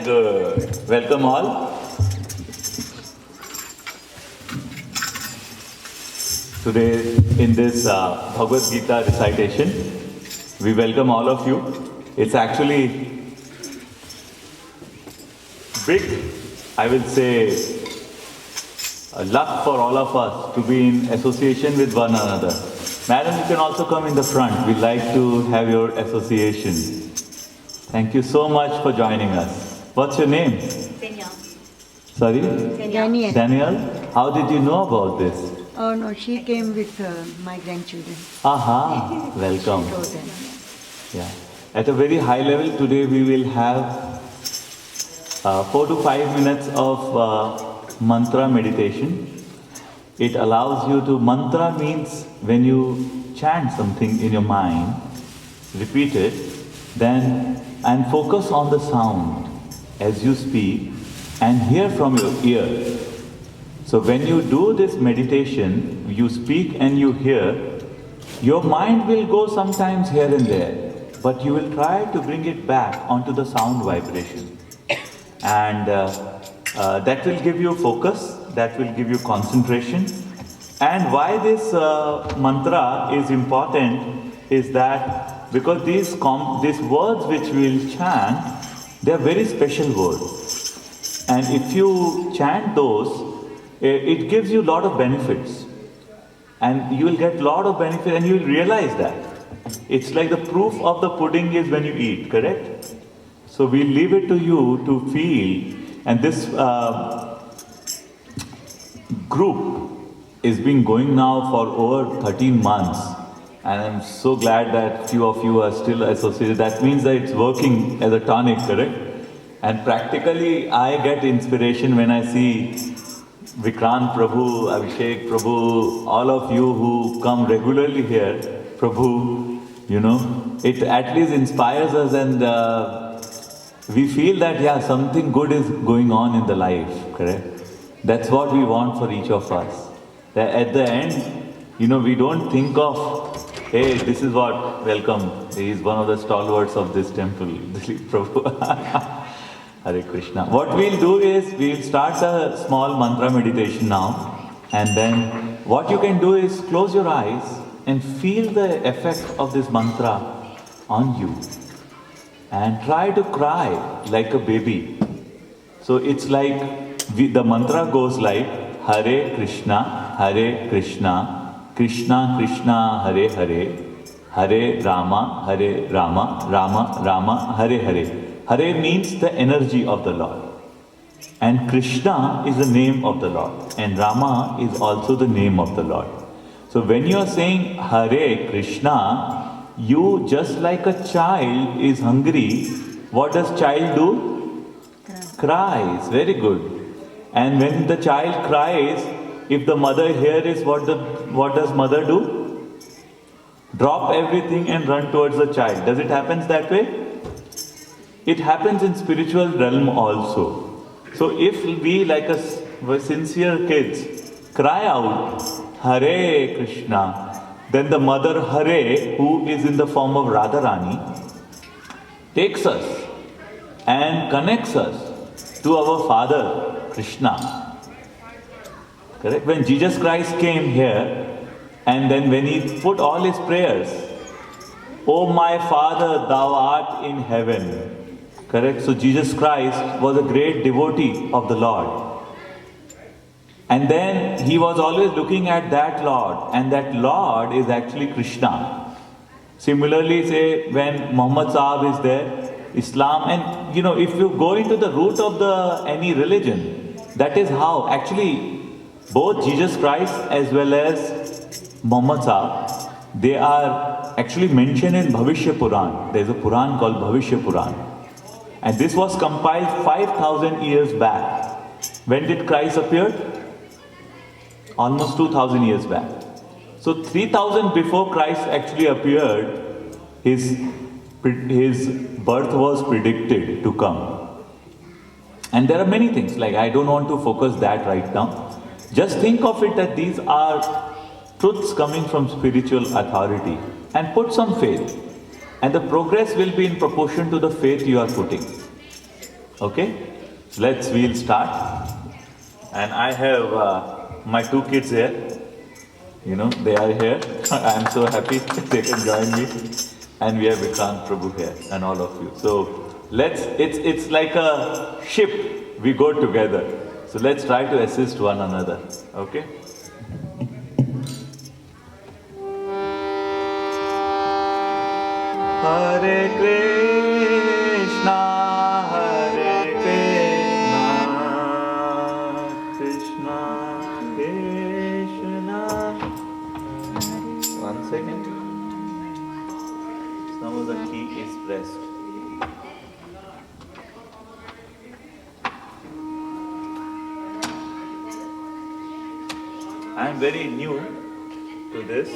Good. Welcome all. Today in this Bhagavad Gita recitation, we welcome all of you. It's actually big, I will say, luck for all of us to be in association with one another. Madam, you can also come in the front. We'd like to have your association. Thank you so much for joining us. What's your name? Danielle. Sorry? Danielle. Daniel? How did you know about this? Oh no, she came with my grandchildren. Aha, welcome. She told them. Yeah. At a very high level, today we will have 4 to 5 minutes of mantra meditation. It allows you to, mantra means when you chant something in your mind, repeat it, then and focus on the sound as you speak and hear from your ear. So when you do this meditation, you speak and you hear, your mind will go sometimes here and there, but you will try to bring it back onto the sound vibration. And that will give you focus, that will give you concentration. And why this mantra is important is that because these words which we will chant, they are very special words. And if you chant those, it gives you a lot of benefits. And you will get a lot of benefit and you will realize that. It's like the proof of the pudding is when you eat, correct? So we leave it to you to feel. And this group is been going now for over 13 months. And I'm so glad that few of you are still associated. That means that it's working as a tonic, correct? And practically I get inspiration when I see Vikrant Prabhu, Abhishek Prabhu, all of you who come regularly here, Prabhu, you know, it at least inspires us and we feel that, yeah, something good is going on in the life, correct? That's what we want for each of us. That at the end, you know, we don't think of, hey, this is what, welcome, he is one of the stalwarts of this temple, Dilip Prabhu. Hare Krishna. What we'll do is, we'll start a small mantra meditation now. And then, what you can do is, close your eyes and feel the effect of this mantra on you. And try to cry like a baby. So it's like, the mantra goes like, Hare Krishna, Krishna Krishna, Hare Hare, Hare Rama, Rama Rama, Hare Hare. Hare means the energy of the Lord. And Krishna is the name of the Lord. And Rama is also the name of the Lord. So when you are saying Hare Krishna, you just like a child is hungry, what does child do? Cries. Very good. And when the child cries, if the mother hears, what does mother do? Drop everything and run towards the child. Does it happen that way? It happens in spiritual realm also. So if we like sincere kids cry out Hare Krishna, then the mother Hare, who is in the form of Radharani, takes us and connects us to our father Krishna. Correct? When Jesus Christ came here and then when he put all his prayers, O my Father, thou art in heaven. Correct? So Jesus Christ was a great devotee of the Lord. And then he was always looking at that Lord, and that Lord is actually Krishna. Similarly, say when Muhammad Sahib is there, Islam, and you know, if you go into the root of any religion, that is how actually both Jesus Christ as well as Muhammad Sahib, they are actually mentioned in Bhavishya Puran. There is a Puran called Bhavishya Puran. And this was compiled 5,000 years back. When did Christ appear? Almost 2,000 years back. So 3,000 before Christ actually appeared, his birth was predicted to come. And there are many things, like I don't want to focus that right now. Just think of it that these are truths coming from spiritual authority. And put some faith. And the progress will be in proportion to the faith you are putting. Okay, we'll start. And I have my two kids here. You know, they are here. I am so happy they can join me. And we have Vikrant Prabhu here and all of you. So it's like a ship. We go together. So let's try to assist one another. Okay? Hare Krishna, Hare Krishna, Krishna Krishna. One second. Some of the key is pressed. I am very new to this.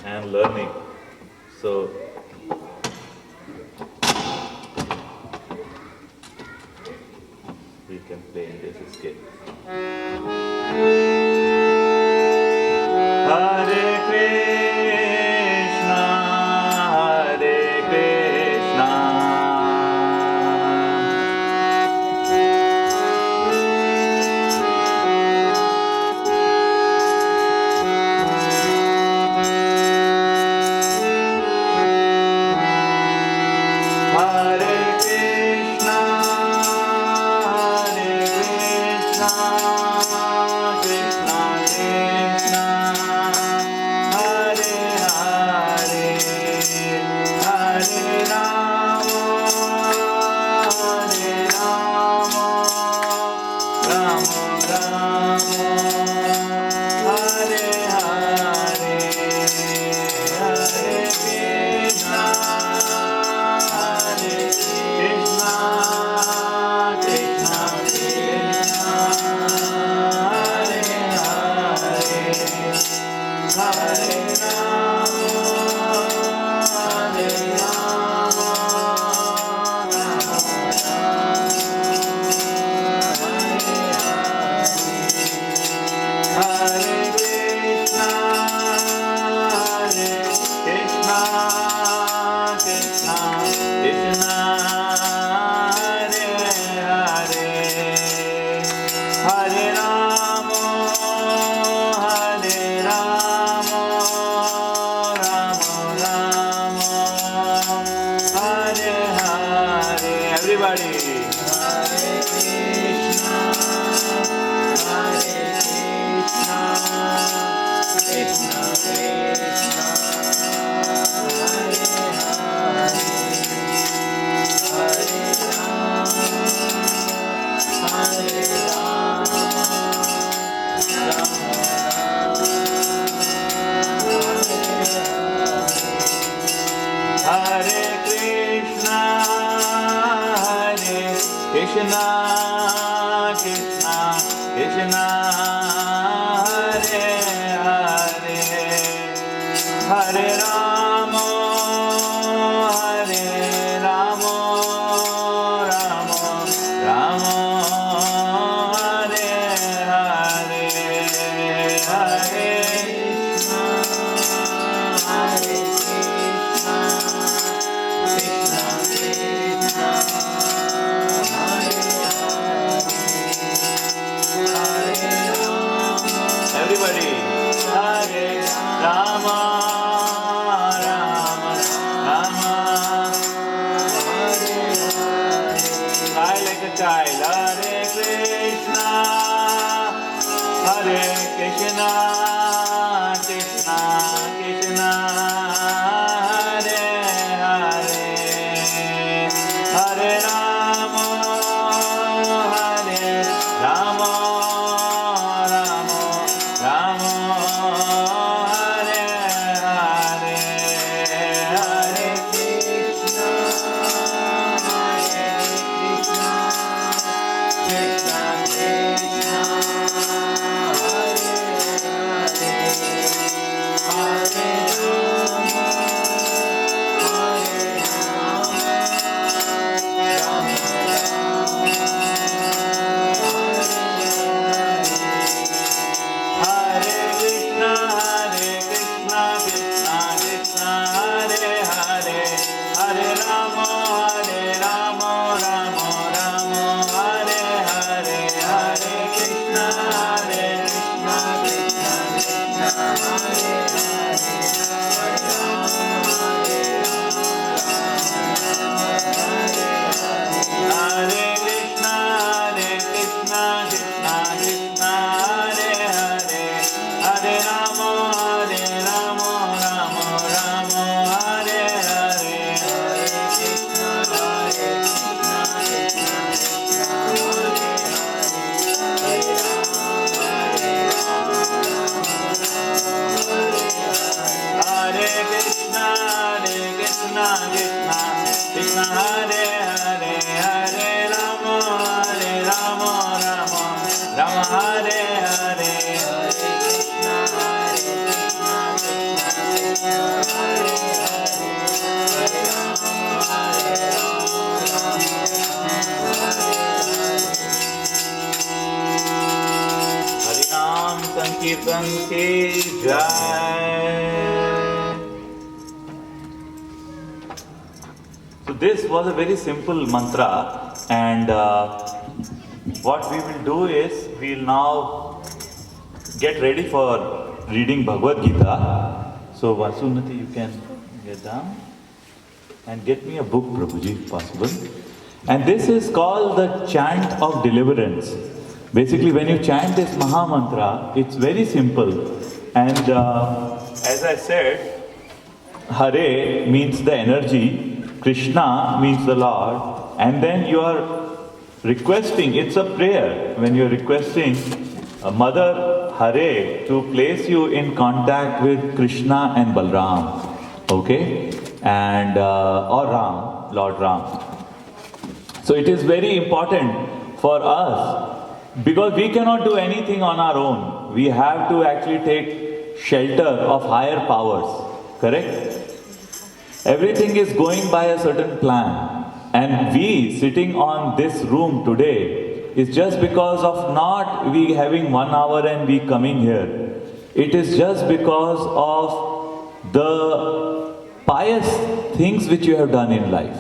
I am learning. So we can play in this scale. Hare Krishna, Hare Krishna. Hare Krishna, Hare Krishna, Krishna Krishna, Hare Hare, Hare Rama, Hare Rama, Rama Rama, Hare Hare, Hare Krishna, Hare Krishna, Krishna Krishna, Hare Hare, Hare Rama, Hare Rama, Hare Krishna, Hare Krishna, Krishna Krishna, Hare Hare, Hare Rama, Hare Rama, Rama Rama, Hare Hare. Everybody. Hare Krishna, Hare Krishna, Krishna Krishna, Hare Hare, Hare Rama, Hare Rama, Rama Rama, Hare Krishna, Hare Krishna, Krishna Krishna, Hare Hare, Hare Rama, Hare Rama, Rama Rama, Hare Hare, Hare Krishna, Hare Krishna, Krishna Krishna, Hare Hare, Hare Rama. Everybody. Hare Rama, Rama Rama, Hare Hare. I like a child. Hare Krishna, Hare Krishna, Krishna Krishna, Hare Hare, Hare Rama, Hare Rama, Rama Rama, Hare Hare, Hare Krishna, Hare Krishna, Krishna Krishna, Hare हरिनाम संकीर्तन की जय. So this was a very simple mantra, and what we will do is we will now get ready for reading Bhagavad Gita. So Vasunati, you can get down and get me a book, Prabhuji, if possible. And this is called the chant of deliverance. Basically, when you chant this Maha Mantra, it's very simple. And as I said, Hare means the energy, Krishna means the Lord, and then you are requesting, it's a prayer, when you are requesting Mother Hare to place you in contact with Krishna and Balram, okay? And or Ram, Lord Ram. So it is very important for us, because we cannot do anything on our own. We have to actually take shelter of higher powers, correct? Everything is going by a certain plan. And we sitting on this room today is just because of not we having 1 hour and we coming here. It is just because of the pious things which you have done in life.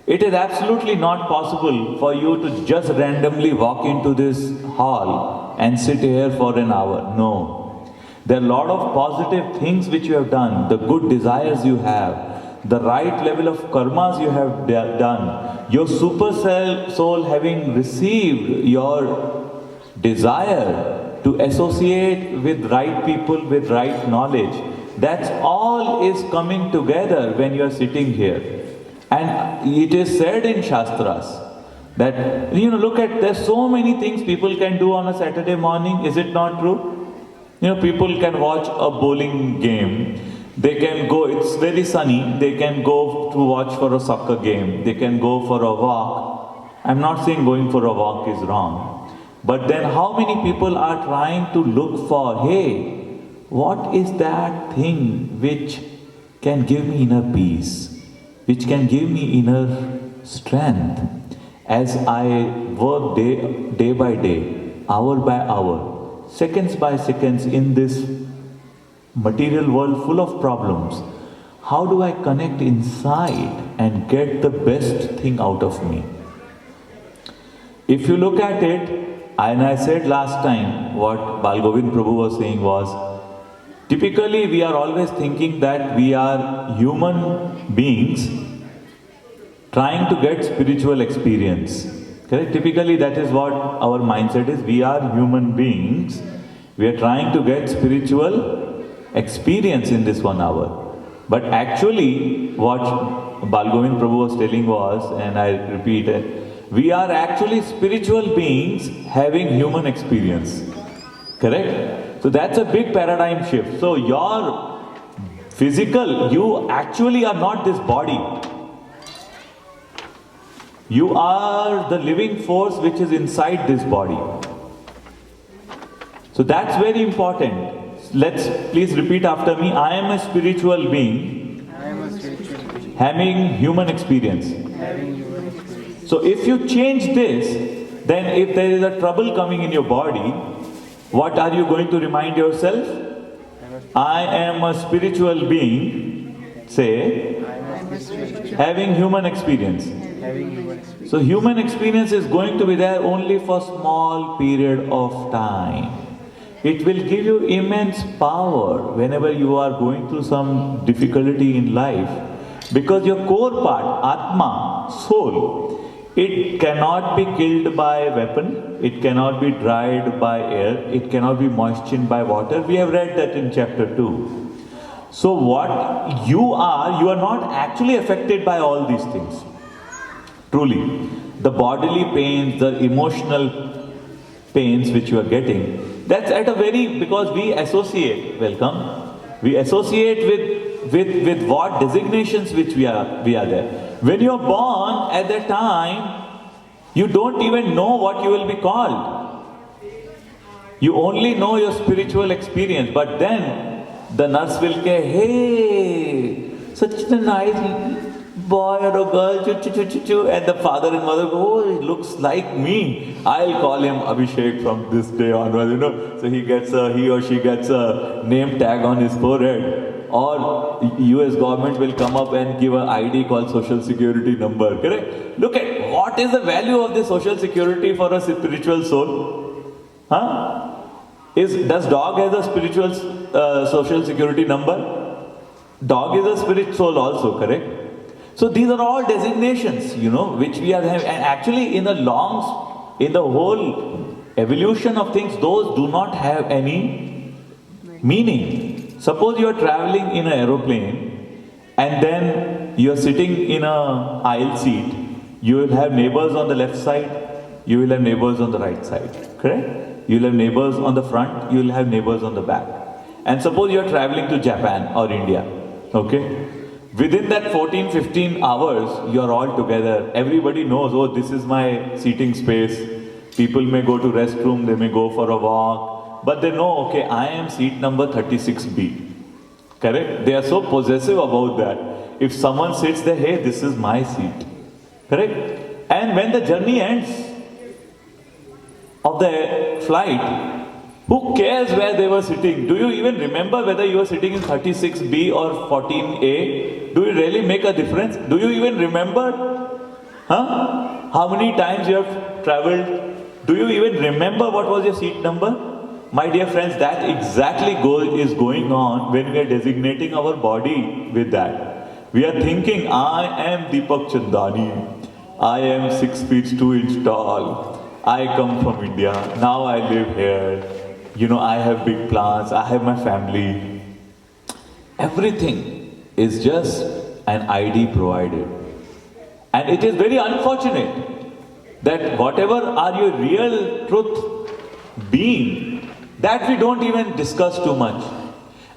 It is absolutely not possible for you to just randomly walk into this hall and sit here for an hour. No. There are a lot of positive things which you have done, the good desires you have, the right level of karmas you have done, your super soul having received your desire to associate with right people, with right knowledge. That's all is coming together when you are sitting here. And it is said in Shastras that, look at, there's so many things people can do on a Saturday morning, is it not true? People can watch a bowling game, they can go, it's very sunny, they can go to watch for a soccer game, they can go for a walk. I'm not saying going for a walk is wrong, but then how many people are trying to look for, hey, what is that thing which can give me inner peace? Which can give me inner strength as I work day by day, hour by hour, seconds by seconds in this material world full of problems. How do I connect inside and get the best thing out of me? If you look at it, and I said last time, what Bal Govind Prabhu was saying was, typically we are always thinking that we are human beings trying to get spiritual experience. Correct? Typically that is what our mindset is. We are human beings. We are trying to get spiritual experience in this 1 hour. But actually what Bal Govind Prabhu was telling was, and I repeat it, we are actually spiritual beings having human experience. Correct? So that's a big paradigm shift. So your physical, you actually are not this body. You are the living force which is inside this body. So that's very important. Let's please repeat after me. I am a spiritual being, having human experience. So if you change this, then if there is a trouble coming in your body, what are you going to remind yourself? I am a spiritual being. Say, Having human experience. So human experience is going to be there only for small period of time. It will give you immense power whenever you are going through some difficulty in life, because your core part, Atma, soul, it cannot be killed by weapon, it cannot be dried by air, it cannot be moistened by water. We have read that in chapter 2. So what you are not actually affected by all these things. Truly. The bodily pains, the emotional pains which you are getting, that's at a very, because we associate, we associate with what designations which we are there. When you are born, at that time, you don't even know what you will be called. You only know your spiritual experience, but then the nurse will say, hey, such a nice boy or a girl, and the father and mother go, oh, he looks like me. I'll call him Abhishek from this day onwards, So he or she gets a name tag on his forehead. Or US government will come up and give an ID called social security number, correct? Look at what is the value of the social security for a spiritual soul? Does dog have a spiritual social security number? Dog is a spirit soul also, correct? So these are all designations, which we are having. And actually in the whole evolution of things, those do not have any meaning. Suppose you are traveling in an aeroplane and then you are sitting in an aisle seat. You will have neighbors on the left side, you will have neighbors on the right side, correct? You will have neighbors on the front, you will have neighbors on the back. And suppose you are traveling to Japan or India, okay? Within that 14-15 hours, you are all together. Everybody knows, oh, this is my seating space. People may go to restroom, they may go for a walk. But they know, okay, I am seat number 36B. Correct? They are so possessive about that. If someone sits there, hey, this is my seat. Correct? And when the journey ends of the flight, who cares where they were sitting? Do you even remember whether you were sitting in 36B or 14A? Do you really make a difference? Do you even remember? How many times you have traveled? Do you even remember what was your seat number? My dear friends, that exactly is going on when we are designating our body with that. We are thinking, I am Deepak Chandani. I am 6 feet 2 inches tall. I come from India. Now I live here. I have big plans, I have my family. Everything is just an ID provided. And it is very unfortunate that whatever are your real truth being, that we don't even discuss too much.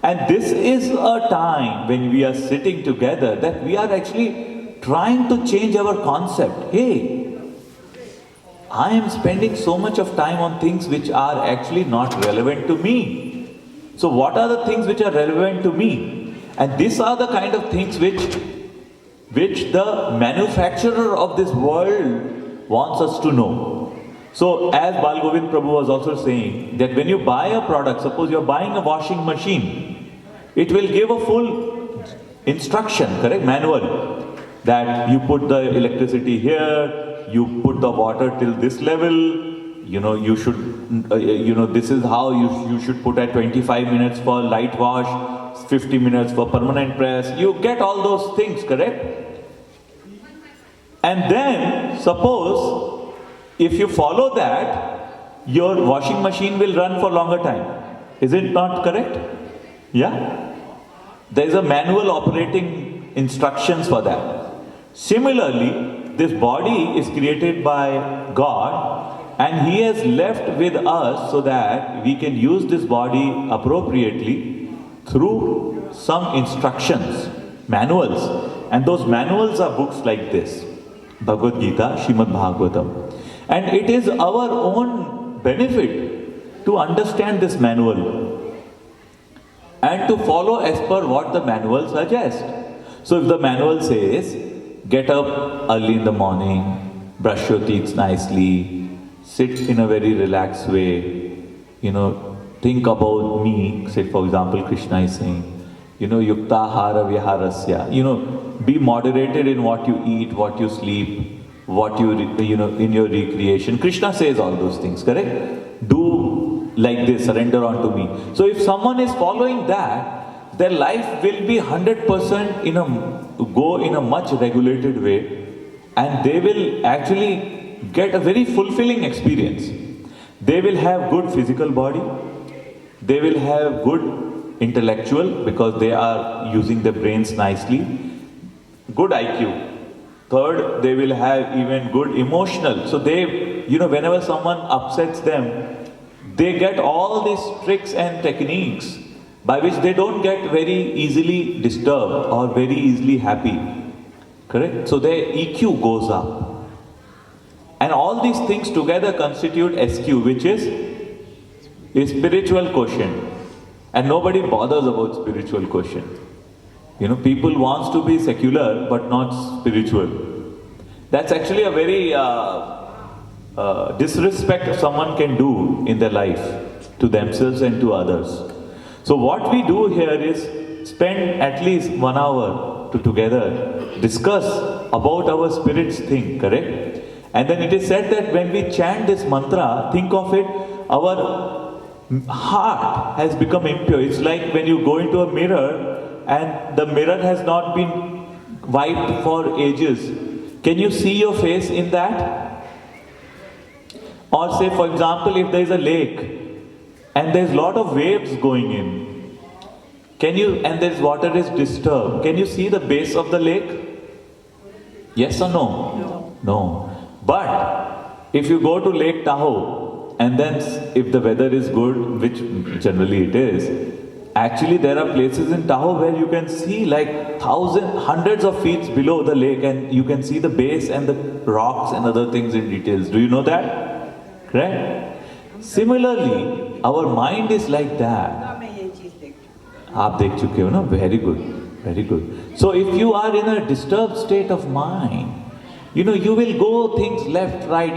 And this is a time when we are sitting together that we are actually trying to change our concept. Hey, I am spending so much of time on things which are actually not relevant to me. So what are the things which are relevant to me? And these are the kind of things which the manufacturer of this world wants us to know. So as Bal Govind Prabhu was also saying, that when you buy a product, suppose you are buying a washing machine, it will give a full instruction, correct, manual, that you put the electricity here, you put the water till this level, you should, this is how you should put at 25 minutes for light wash, 50 minutes for permanent press. You get all those things, correct? And then, suppose, if you follow that, your washing machine will run for longer time. Is it not correct? Yeah? There is a manual operating instructions for that. Similarly, this body is created by God and He has left with us so that we can use this body appropriately through some instructions, manuals. And those manuals are books like this, Bhagavad Gita, Srimad Bhagavatam. And it is our own benefit to understand this manual and to follow as per what the manual suggests. So if the manual says, get up early in the morning, brush your teeth nicely, sit in a very relaxed way, think about me, say for example Krishna is saying, yuktahara viharasya, be moderated in what you eat, what you sleep, what you, in your recreation. Krishna says all those things, correct? Do like this, surrender unto me. So if someone is following that, their life will be 100% go in a much regulated way, and they will actually get a very fulfilling experience. They will have good physical body, they will have good intellectual because they are using their brains nicely, good IQ. Third, they will have even good emotional. So they, whenever someone upsets them, they get all these tricks and techniques by which they don't get very easily disturbed or very easily happy. Correct? So their EQ goes up. And all these things together constitute SQ, which is a spiritual quotient. And nobody bothers about spiritual quotient. People wants to be secular but not spiritual. That's actually a very disrespect someone can do in their life to themselves and to others. So what we do here is spend at least 1 hour together, discuss about our spirit's thing, correct? And then it is said that when we chant this mantra, think of it, our heart has become impure. It's like when you go into a mirror and the mirror has not been wiped for ages. Can you see your face in that? Or say, for example, if there is a lake and there's a lot of waves going in, and there's water is disturbed, can you see the base of the lake? Yes or no? No. But if you go to Lake Tahoe, and then if the weather is good, which generally it is, actually there are places in Tahoe where you can see like hundreds of feet below the lake, and you can see the base and the rocks and other things in details. Do you know that? Correct? Similarly, our mind is like that. आप देख चुके हो ना? Very good, very good. So if you are in a disturbed state of mind, you will go things left, right,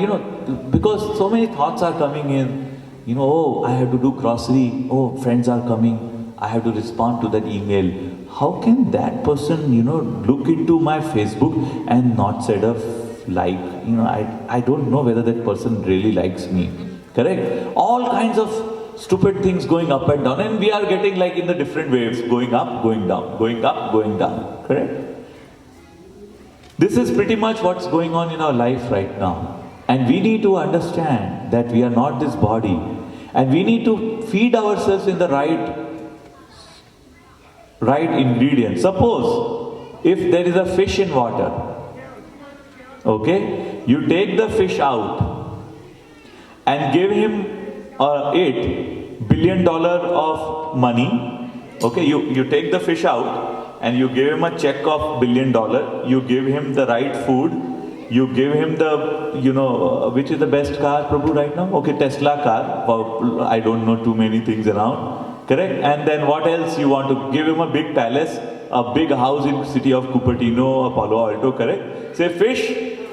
because so many thoughts are coming in. Oh, I have to do grocery. Oh, friends are coming. I have to respond to that email. How can that person, look into my Facebook and not set a like? I don't know whether that person really likes me. Correct? All kinds of stupid things going up and down, and we are getting like in the different waves, going up, going down, going up, going down. Correct? This is pretty much what's going on in our life right now. And we need to understand that we are not this body. And we need to feed ourselves in the right ingredients. Suppose, if there is a fish in water, okay, you take the fish out and give him $8 billion of money. Okay, you take the fish out and you give him a check of $1 billion, you give him the right food, you give him the, which is the best car, Prabhu, right now? Okay, Tesla car. Well, I don't know too many things around. Correct? And then what else you want to give him? A big palace, a big house in city of Cupertino or Palo Alto, correct? Say, fish,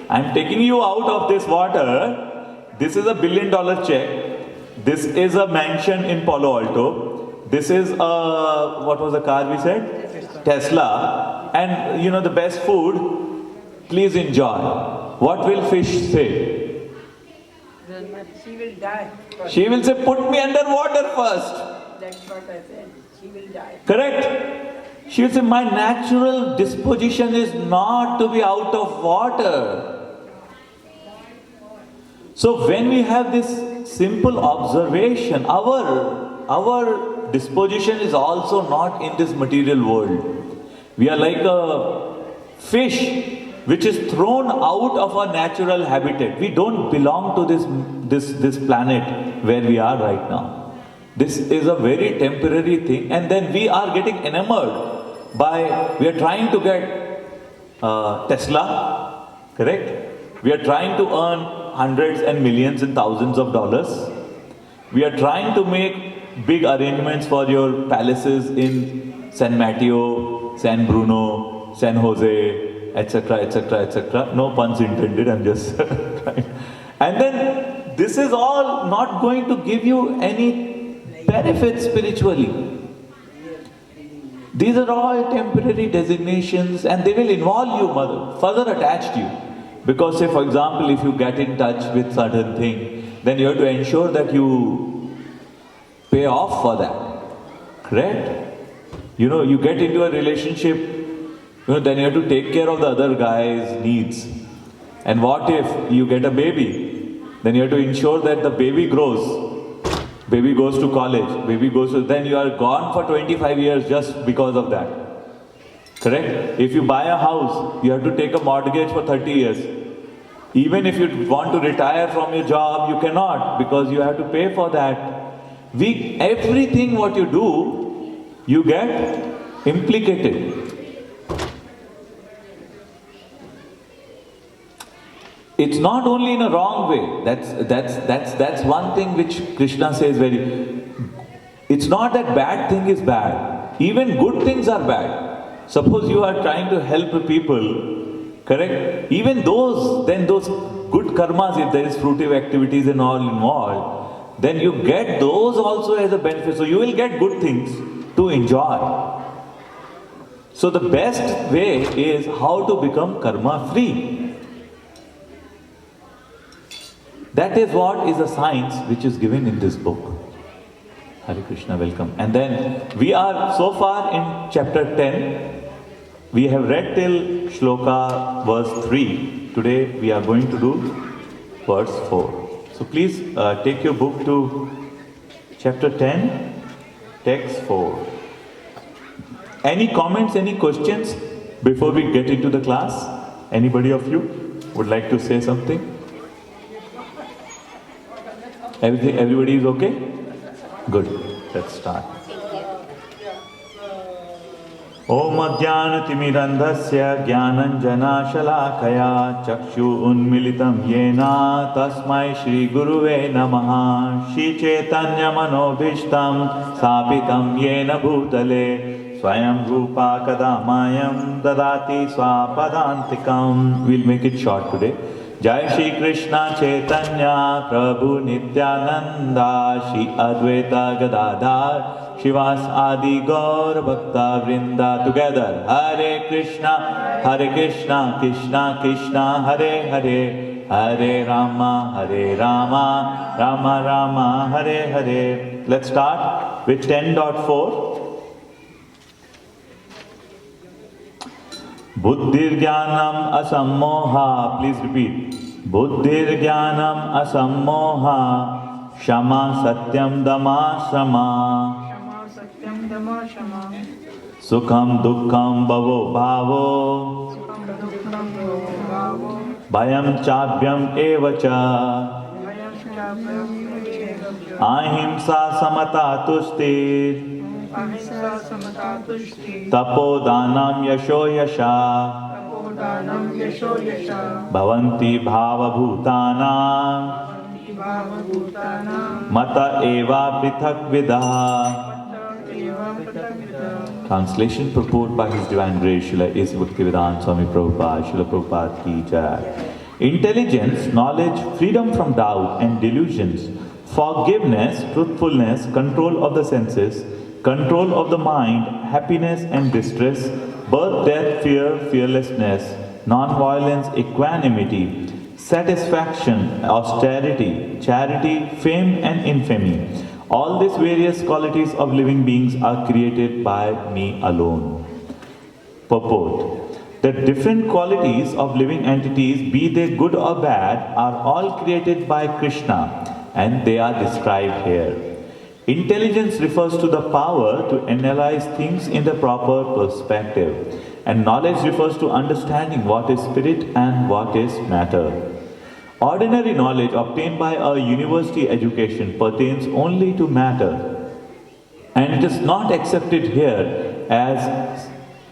I'm taking you out of this water. This is $1 billion check. This is a mansion in Palo Alto. This is what was the car we said? Tesla. And the best food. Please enjoy. What will fish say? She will die. She will say, put me under water first. That's what I said. She will die. Correct? She will say, my natural disposition is not to be out of water. So when we have this simple observation, our disposition is also not in this material world. We are like a fish which is thrown out of our natural habitat. We don't belong to this planet where we are right now. This is a very temporary thing, and then we are getting enamored by, we are trying to get Tesla, correct? We are trying to earn hundreds and millions and thousands of dollars. We are trying to make big arrangements for your palaces in San Mateo, San Bruno, San Jose, etc., etc., etc. No puns intended, I'm just trying. And then this is all not going to give you any benefit spiritually. These are all temporary designations and they will involve you, further attached you. Because say for example, if you get in touch with certain thing, then you have to ensure that you pay off for that. Correct? You get into a relationship, then you have to take care of the other guy's needs. And what if you get a baby? Then you have to ensure that the baby grows. Baby goes to college, then you are gone for 25 years just because of that. Correct? If you buy a house, you have to take a mortgage for 30 years. Even if you want to retire from your job, you cannot because you have to pay for that. Everything what you do, you get implicated. It's not only in a wrong way. That's one thing which Krishna says very. It's not that bad thing is bad. Even good things are bad. Suppose you are trying to help people, correct? Even those good karmas, if there is fruitive activities and all involved, then you get those also as a benefit. So you will get good things to enjoy. So the best way is how to become karma free. That is what is the science which is given in this book. Hare Krishna, welcome. And then we are so far in chapter 10. We have read till shloka verse 3. Today we are going to do verse 4. So please take your book to chapter 10, text 4. Any comments, any questions before we get into the class? Anybody of you would like to say something? Everybody is okay? Good. Let's start. Om Ajnanatimirandhasya Jnananjanashalakaya Chakshu Unmilitam Yena Tasmai Shri Guruve Namaha Shri Chaitanya Manobhishtam Sapitam Yena Bhutale Swayam Rupa Kadamayam Dadati Swapadantikam. We'll make it short today. Jai Shri Krishna Chaitanya Prabhu Nityananda Shri Advaita Gadadhar Shivas Adi Gaur Bhakta Vrinda. Together, Hare Krishna, Krishna Krishna, Hare Hare, Hare Rama, Rama Rama, Hare Hare. Let's start with 10.4. Buddhir Jnanam Asammoha. Please repeat. Buddhir Jnanam Asammoha Shama Satyam Dama Shama Shama Satyam Dama Shama Sukham Dukkham Bhavo Bhavo Sukham Dukkham Bhavo Bhayam Chabhyam Evacha Bhayam Chabhyam Evacha Ahimsa Samata Tushtir Ahimsa Samata Tushti Tapodanam Yasho Yasha Tapodanam Yasho Yasha Bhavanti Bhava Bhutanam Bhava Bhutana Mata Eva Prithak Vidaha. Mata Eva Pratavida. Translation purport by His Divine Grace Srila A.C. Bhaktivedanta Swami Prabhupada, Srila Prabhupada ki jai. Intelligence, knowledge, freedom from doubt and delusions, forgiveness, truthfulness, control of the senses, control of the mind, happiness and distress, birth, death, fear, fearlessness, non-violence, equanimity, satisfaction, austerity, charity, fame and infamy. All these various qualities of living beings are created by me alone. Purport. The different qualities of living entities, be they good or bad, are all created by Krishna and they are described here. Intelligence refers to the power to analyze things in the proper perspective, and knowledge refers to understanding what is spirit and what is matter. Ordinary knowledge obtained by a university education pertains only to matter, and it is not accepted here as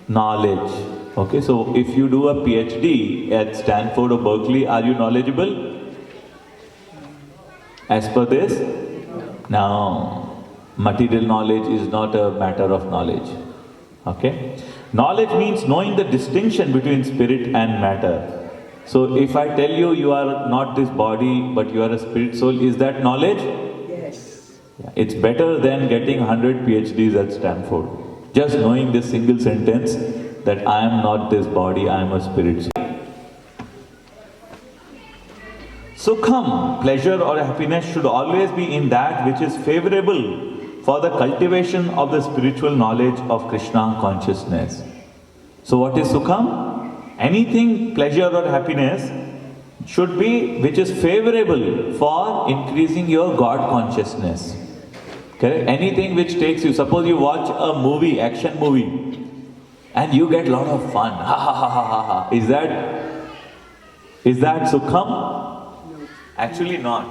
knowledge. Okay, so if you do a PhD at Stanford or Berkeley, are you knowledgeable? As per this? No. Material knowledge is not a matter of knowledge. Okay? Knowledge means knowing the distinction between spirit and matter. So if I tell you you are not this body but you are a spirit soul, is that knowledge? Yes. Yeah. It's better than getting 100 PhDs at Stanford. Just knowing this single sentence that I am not this body, I am a spirit. Sukham, pleasure or happiness, should always be in that which is favorable for the cultivation of the spiritual knowledge of Krishna consciousness. So what is Sukham? Anything pleasure or happiness should be which is favorable for increasing your God consciousness. Correct? Anything which takes you, suppose you watch a movie, action movie, and you get a lot of fun. Ha ha ha ha ha ha. Is that Sukham? Actually not.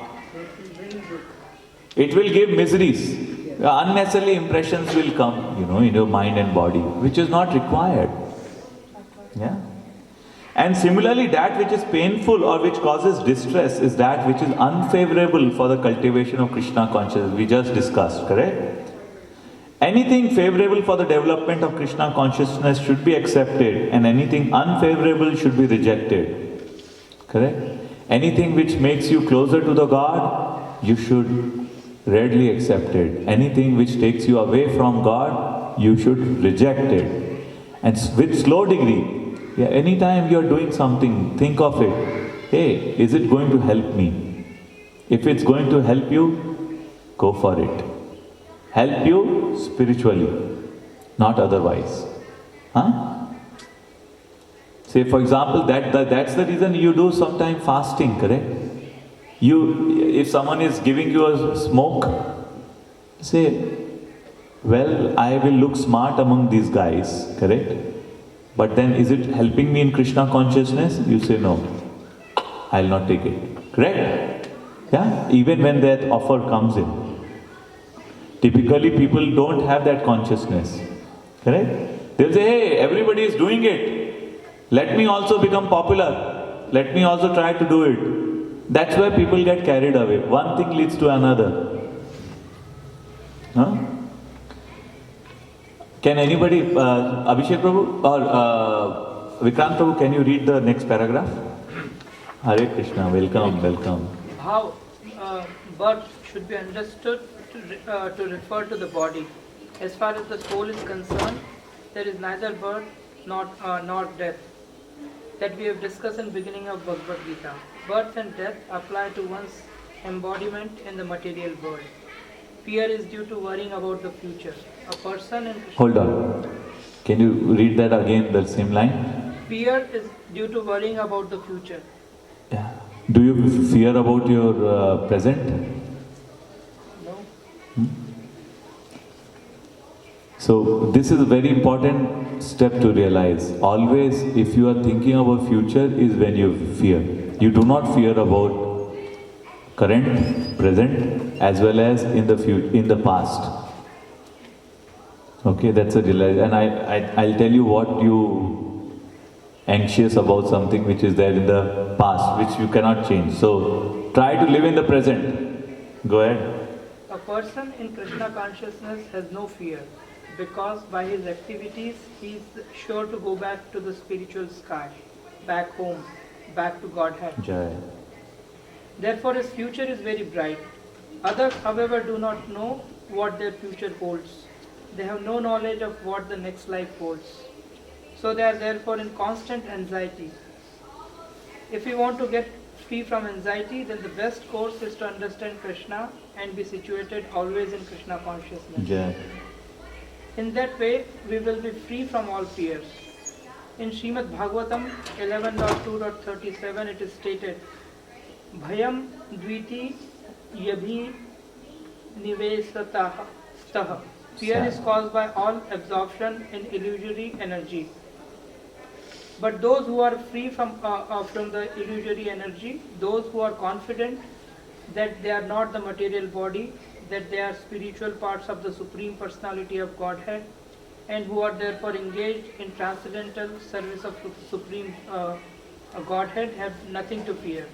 It will give miseries. Unnecessary impressions will come, in your mind and body, which is not required. Yeah. And similarly, that which is painful or which causes distress is that which is unfavorable for the cultivation of Krishna consciousness. We just discussed, correct? Anything favorable for the development of Krishna consciousness should be accepted, and anything unfavorable should be rejected. Correct? Anything which makes you closer to the God, you should readily accept it. Anything which takes you away from God, you should reject it. And with slow degree, anytime you are doing something, think of it. Hey, is it going to help me? If it's going to help you, go for it. Help you spiritually, not otherwise. Huh? Say for example, that's the reason you do sometime fasting, correct? If someone is giving you a smoke, say, well, I will look smart among these guys, correct? But then is it helping me in Krishna consciousness? You say no, I'll not take it. Correct? Yeah? Even when that offer comes in. Typically people don't have that consciousness. Correct? They'll say, hey, everybody is doing it. Let me also become popular. Let me also try to do it. That's why people get carried away. One thing leads to another. Huh? Can anybody, Abhishek Prabhu or Vikrant Prabhu, can you read the next paragraph? Hare Krishna, welcome. How birth should be understood to refer to the body. As far as the soul is concerned, there is neither birth nor death. That we have discussed in beginning of Bhagavad Gita. Birth and death apply to one's embodiment in the material world. Fear is due to worrying about the future. A person in Krishna... Hold on. Can you read that again, the same line? Fear is due to worrying about the future. Yeah. Do you fear about your present? No. So this is a very important step to realize. Always, if you are thinking about future, is when you fear. You do not fear about current, present, as well as in the past. Okay, that's a realization. And I'll tell you what you anxious about something which is there in the past, which you cannot change. So try to live in the present. Go ahead. A person in Krishna consciousness has no fear, because by his activities he is sure to go back to the spiritual sky, back home, back to Godhead. Jai. Therefore his future is very bright. Others, however, do not know what their future holds. They have no knowledge of what the next life holds. So they are therefore in constant anxiety. If we want to get free from anxiety, then the best course is to understand Krishna and be situated always in Krishna consciousness. Jai. In that way, we will be free from all fears. In Srimad Bhagavatam 11.2.37 it is stated, Bhayam dviti yabhi nivesatah. Fear is caused by all absorption in illusory energy. But those who are free from the illusory energy, those who are confident that they are not the material body, that they are spiritual parts of the Supreme Personality of Godhead, and who are therefore engaged in transcendental service of Supreme Godhead, have nothing to fear.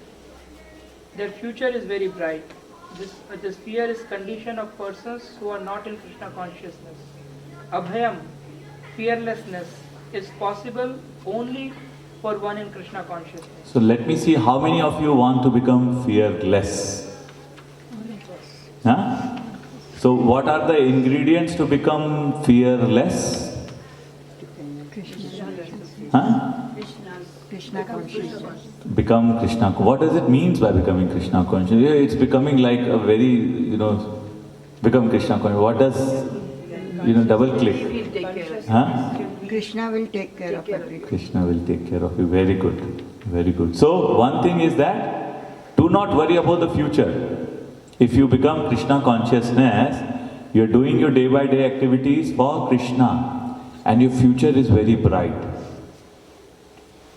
Their future is very bright. This fear is condition of persons who are not in Krishna consciousness. Abhayam, fearlessness, is possible only for one in Krishna consciousness. So let me see how many of you want to become fearless. Huh? So what are the ingredients to become fearless? Huh? Krishna consciousness. Become Krishna. What does it mean by becoming Krishna conscious? Yeah, it's becoming like a very, become Krishna conscious. What does, double click? Huh? Krishna will take care of everything. Krishna will take care of you. Very good. Very good. So, one thing is that do not worry about the future. If you become Krishna consciousness, you're doing your day by day activities for Krishna and your future is very bright.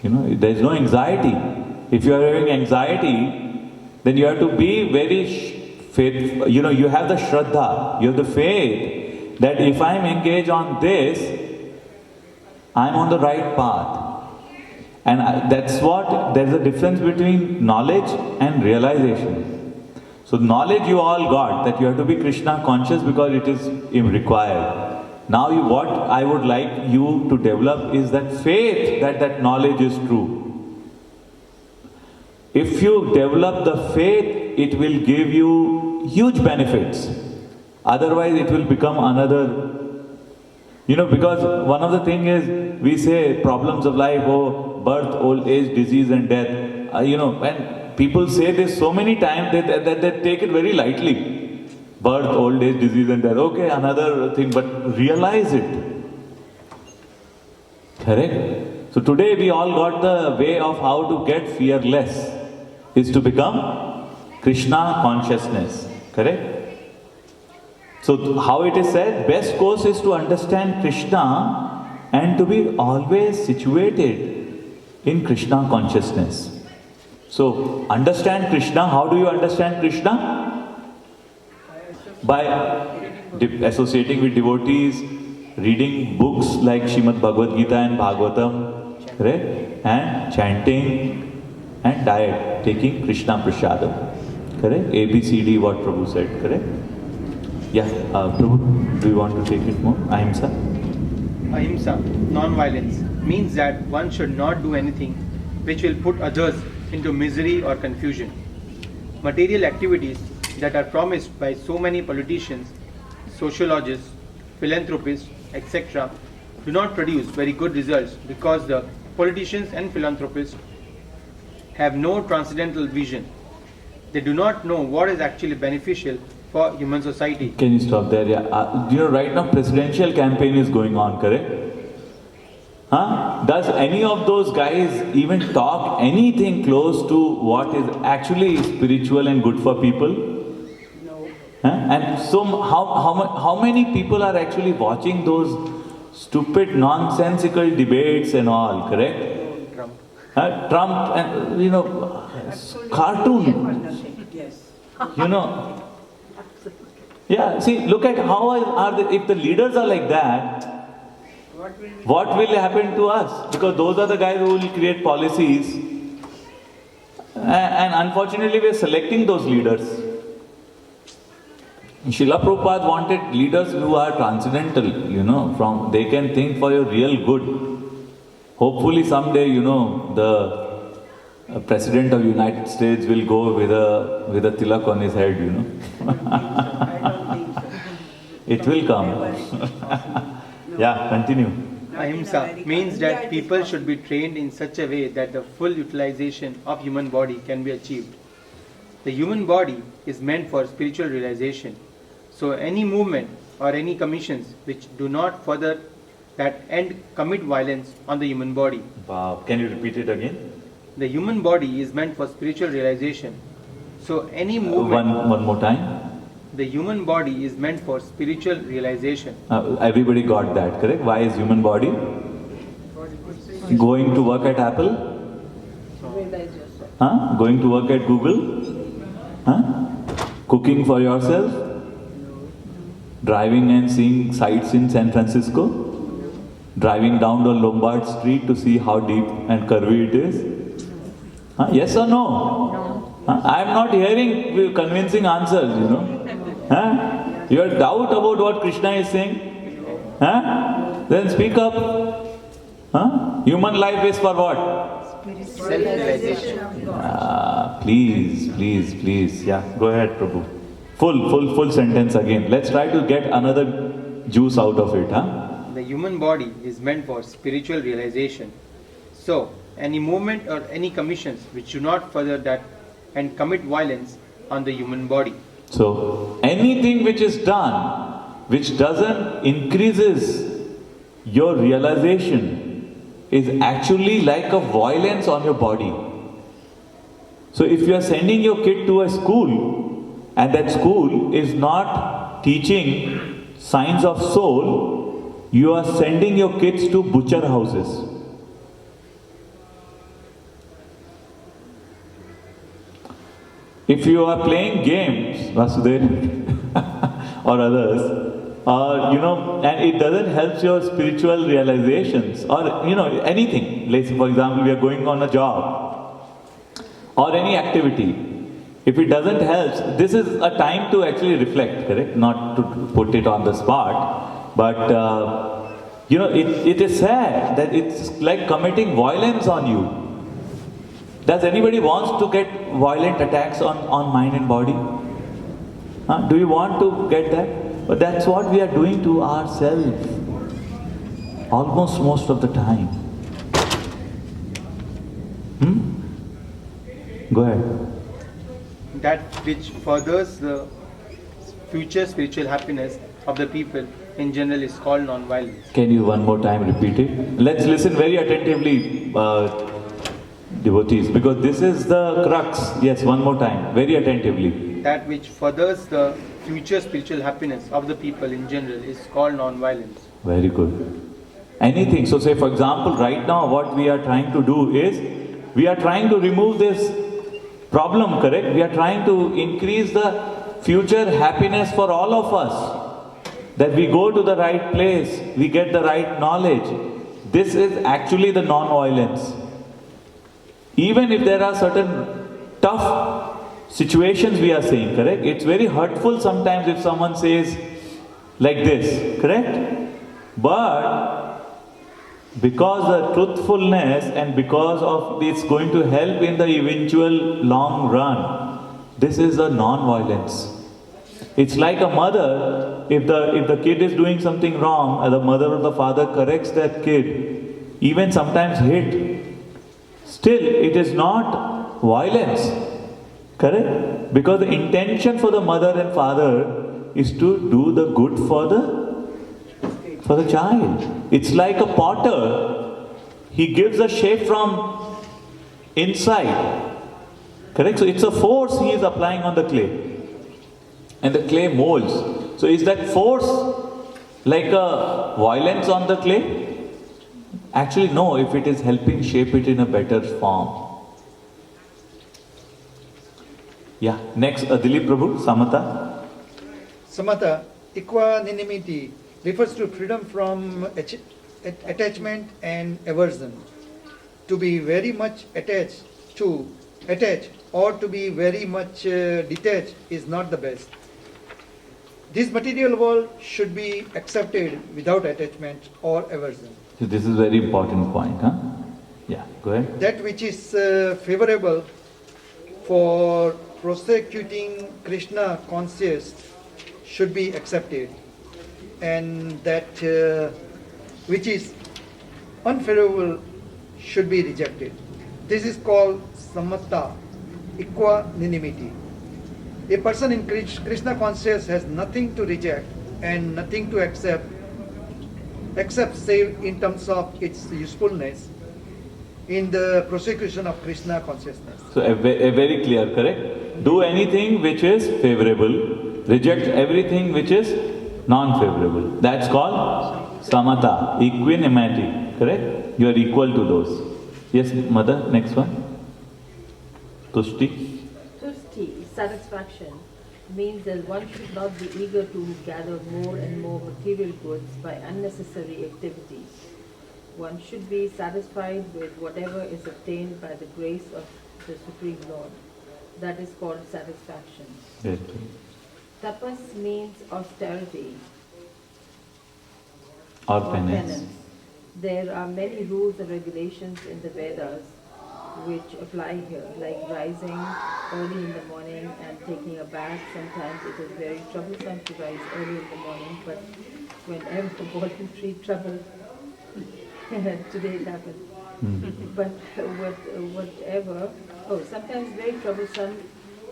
There's no anxiety. If you are having anxiety, then you have to be very faithful. You have the Shraddha, you have the faith that if I'm engaged on this, I'm on the right path. And that's what, there's a difference between knowledge and realization. So knowledge you all got, that you have to be Krishna conscious because it is required. Now what I would like you to develop is that faith that that knowledge is true. If you develop the faith, it will give you huge benefits. Otherwise it will become another, because one of the things is, we say problems of life, birth, old age, disease and death. When people say this so many times, they take it very lightly. Birth, old age, disease and death. Okay, another thing, but realize it. Correct? So today we all got the way of how to get fearless is to become Krishna consciousness. Correct? So how it is said, best course is to understand Krishna and to be always situated in Krishna consciousness. So understand Krishna. How do you understand Krishna? By associating with devotees, reading books like Srimad Bhagavad Gita and Bhagavatam, correct? And chanting and diet, taking Krishna Prasadam, correct? ABCD, what Prabhu said, correct? Yeah, Prabhu, do you want to take it more? Ahimsa? Ahimsa, non-violence, means that one should not do anything which will put others into misery or confusion. Material activities that are promised by so many politicians, sociologists, philanthropists, etc. do not produce very good results because the politicians and philanthropists have no transcendental vision. They do not know what is actually beneficial for human society. Can you stop there? Yeah. Right now presidential campaign is going on, correct? Huh? Does any of those guys even talk anything close to what is actually spiritual and good for people? Huh? And so how many people are actually watching those stupid nonsensical debates and all, correct? Trump and cartoon. Yeah, see, look at how if the leaders are like that, what will happen to us? Because those are the guys who will create policies. And unfortunately we are selecting those leaders. Srila Prabhupada wanted leaders who are transcendental, they can think for your real good. Hopefully someday, the President of United States will go with a tilak on his head, It will come. Yeah, continue. Ahimsa means that people should be trained in such a way that the full utilization of human body can be achieved. The human body is meant for spiritual realization. So any movement or any commissions which do not further that end commit violence on the human body. Wow. Can you repeat it again? The human body is meant for spiritual realization. So any movement... One more time. The human body is meant for spiritual realization. Everybody got that, correct? Why is human body? Going to work at Apple? Huh? Going to work at Google? Huh? Cooking for yourself? Driving and seeing sights in San Francisco? Driving down the Lombard Street to see how deep and curvy it is? Huh? Yes or no? Huh? I am not hearing convincing answers, Huh? You have doubt about what Krishna is saying? Huh? Then speak up. Huh? Human life is for what? Self-realization. Please. Yeah, go ahead, Prabhu. Full sentence again. Let's try to get another juice out of it, huh? The human body is meant for spiritual realization. So, any movement or any commissions which do not further that and commit violence on the human body. So, anything which is done which doesn't increases your realization is actually like a violence on your body. So, if you are sending your kid to a school and that school is not teaching signs of soul, you are sending your kids to butcher houses. If you are playing games, Vasudev or others, and it doesn't help your spiritual realizations or anything. Like for example, we are going on a job or any activity. If it doesn't help, this is a time to actually reflect, correct? Not to put it on the spot, but it is sad that it's like committing violence on you. Does anybody wants to get violent attacks on mind and body? Do you want to get that? But that's what we are doing to ourselves. Almost most of the time. Go ahead. That which furthers the future spiritual happiness of the people in general is called non-violence. Can you one more time repeat it? Let's listen very attentively, devotees, because this is the crux. Yes, one more time, very attentively. That which furthers the future spiritual happiness of the people in general is called non-violence. Very good. Anything. So say for example, right now what we are trying to do is, we are trying to remove this problem, correct? We are trying to increase the future happiness for all of us. That we go to the right place, we get the right knowledge. This is actually the non-violence. Even if there are certain tough situations we are saying, correct? It's very hurtful sometimes if someone says like this, correct? But because the truthfulness and because of it's going to help in the eventual long run, this is a non-violence. It's like a mother, if the kid is doing something wrong, and the mother or the father corrects that kid, even sometimes hit, still it is not violence. Correct? Because the intention for the mother and father is to do the good for the child. It's like a potter. He gives a shape from inside. Correct? So it's a force he is applying on the clay. And the clay molds. So is that force like a violence on the clay? Actually no, if it is helping shape it in a better form. Yeah, next Dilip Prabhu, Samatha. Samatha, equanimity refers to freedom from attachment and aversion. To be very much attached or to be very much detached is not the best. This material world should be accepted without attachment or aversion. So this is a very important point, huh? Yeah, go ahead. That which is favorable for prosecuting Krishna conscious should be accepted, and that which is unfavorable should be rejected. This is called samatha, equanimity. A person in Krishna conscious has nothing to reject and nothing to accept except save in terms of its usefulness in the prosecution of Krishna consciousness. So a very clear, correct? Do anything which is favorable, reject everything which is non-favorable. That's called samatha, equanimity, correct? You are equal to those. Yes, mother, next one. Tushti. Tushti, satisfaction, means that one should not be eager to gather more and more material goods by unnecessary activities. One should be satisfied with whatever is obtained by the grace of the Supreme Lord. That is called satisfaction. Yes. Tapas means austerity Or penance. There are many rules and regulations in the Vedas which apply here, like rising early in the morning and taking a bath. Sometimes it is very troublesome to rise early in the morning, but whenever voluntary trouble, today it happened. But whatever, sometimes very troublesome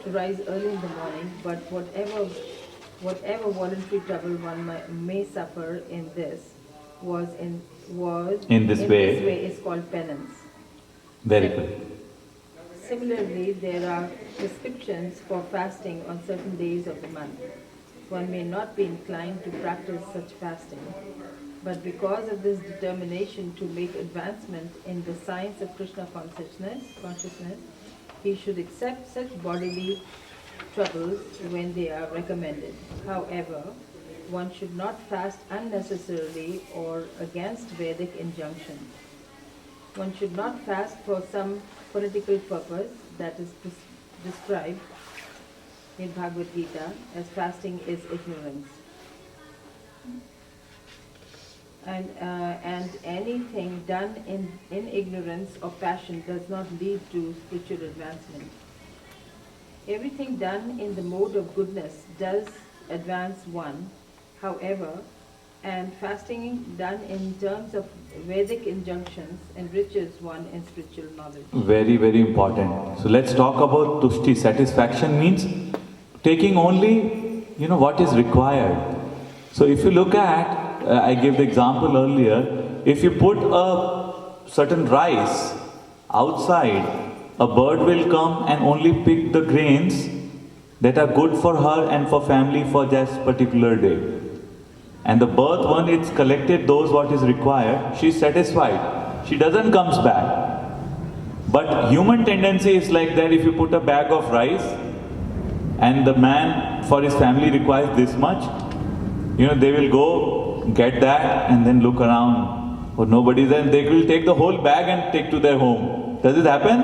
to rise early in the morning, but whatever voluntary trouble one may suffer in this In this way. is called penance. Very good. Similarly, there are prescriptions for fasting on certain days of the month. One may not be inclined to practice such fasting, but because of this determination to make advancement in the science of Krishna consciousness, he should accept such bodily troubles when they are recommended. However, one should not fast unnecessarily or against Vedic injunctions. One should not fast for some political purpose that is described in Bhagavad Gita as fasting is ignorance. And anything done in ignorance or passion does not lead to spiritual advancement. Everything done in the mode of goodness does advance one, however, and fasting done in terms of Vedic injunctions enriches one in spiritual knowledge. Very, very important. So let's talk about tushti. Satisfaction means taking only, what is required. So if you look at, I gave the example earlier, if you put a certain rice outside, a bird will come and only pick the grains that are good for her and for family for just particular day. And the bird, when it's collected those what is required, she's satisfied. She doesn't comes back. But human tendency is like that. If you put a bag of rice and the man for his family requires this much, they will go get that and then look around. Or nobody's there. They will take the whole bag and take to their home. Does it happen?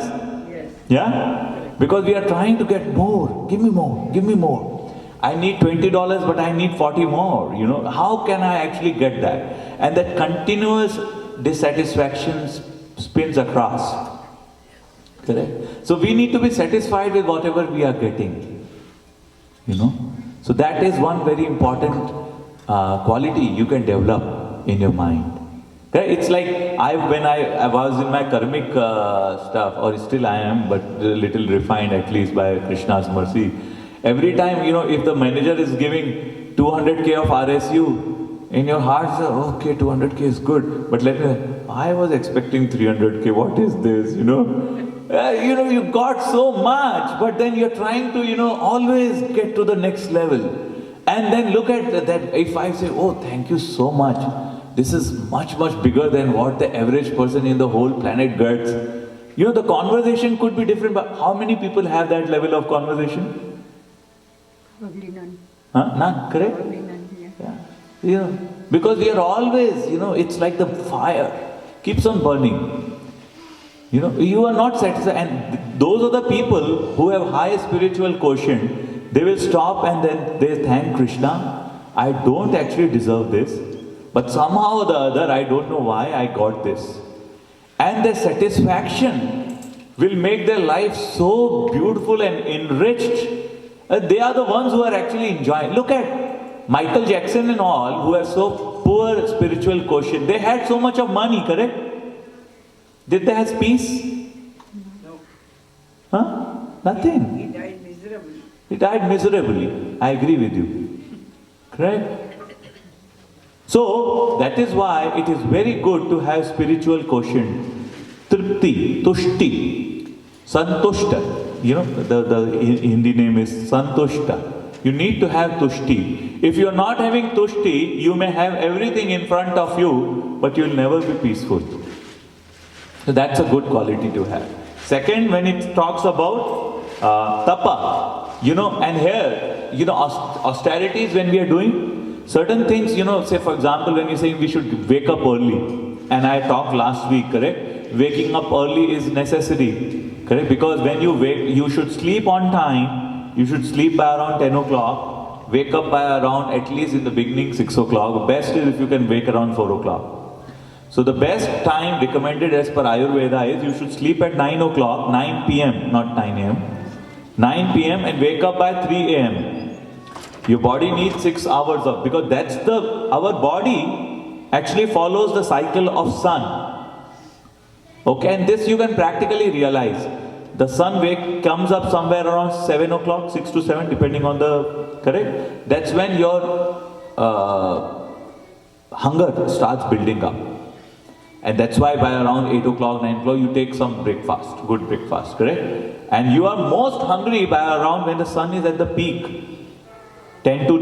Yes. Yeah? Because we are trying to get more. Give me more. Give me more. I need $20, but I need 40 more. How can I actually get that? And that continuous dissatisfaction spins across. Correct? So we need to be satisfied with whatever we are getting. So that is one very important quality you can develop in your mind. Okay? It's like when I was in my karmic stuff, or still I am, but a little refined at least by Krishna's mercy. Every time, if the manager is giving 200k of RSU, in your heart, say, okay, 200k is good, but I was expecting 300k, what is this, you got so much, but then you're trying to, always get to the next level. And then look at that, if I say, oh, thank you so much, this is much, much bigger than what the average person in the whole planet gets. The conversation could be different, but how many people have that level of conversation? Probably none. None, correct? Probably none, yeah. Yeah. Because we are always, it's like the fire keeps on burning. You are not satisfied. And those are the people who have high spiritual quotient. They will stop and then they thank Krishna. I don't actually deserve this. But somehow or the other, I don't know why I got this. And their satisfaction will make their life so beautiful and enriched. They are the ones who are actually enjoying. Look at Michael Jackson and all, who have so poor spiritual quotient. They had so much of money, correct? Did they have peace? No. Huh? Nothing. He died miserably. He died miserably. I agree with you. Correct? So, that is why it is very good to have spiritual quotient. Tripti, Tushti, Santushta. The Hindi name is Santushta. You need to have Tushti. If you are not having Tushti, you may have everything in front of you, but you will never be peaceful. So that's a good quality to have. Second, when it talks about tapa, and here, austerities when we are doing certain things, say for example, when you say we should wake up early, and I talked last week, correct? Waking up early is necessary. Correct? Because when you wake, you should sleep on time. You should sleep by around 10 o'clock. Wake up by around, at least in the beginning, 6 o'clock. Best is if you can wake around 4 o'clock. So the best time recommended as per Ayurveda is you should sleep at 9 o'clock, 9 p.m., not 9 a.m. 9 p.m. and wake up by 3 a.m. Your body needs 6 hours of, because our body actually follows the cycle of sun. Okay, and this you can practically realize. The sun comes up somewhere around 7 o'clock, 6 to 7, depending on the, correct? That's when your hunger starts building up. And that's why by around 8 o'clock, 9 o'clock, you take some breakfast, good breakfast, correct? And you are most hungry by around when the sun is at the peak, 11 to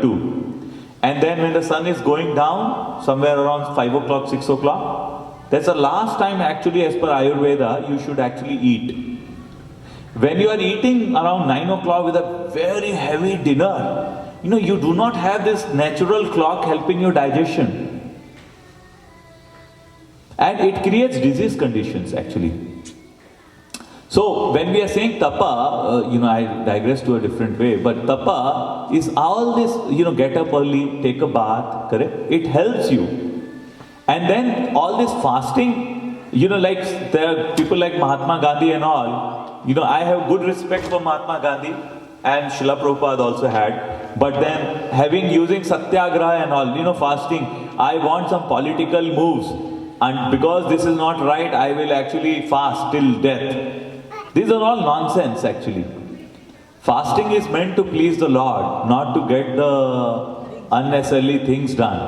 2. And then when the sun is going down, somewhere around 5 o'clock, 6 o'clock, that's the last time actually as per Ayurveda, you should actually eat. When you are eating around 9 o'clock with a very heavy dinner, you do not have this natural clock helping your digestion. And it creates disease conditions actually. So when we are saying tapa, I digress to a different way, but tapa is all this, get up early, take a bath, correct? It helps you. And then all this fasting, like there are people like Mahatma Gandhi and all, I have good respect for Mahatma Gandhi and Srila Prabhupada also had. But then using satyagraha and all, fasting, I want some political moves. And because this is not right, I will actually fast till death. These are all nonsense actually. Fasting is meant to please the Lord, not to get the unnecessarily things done.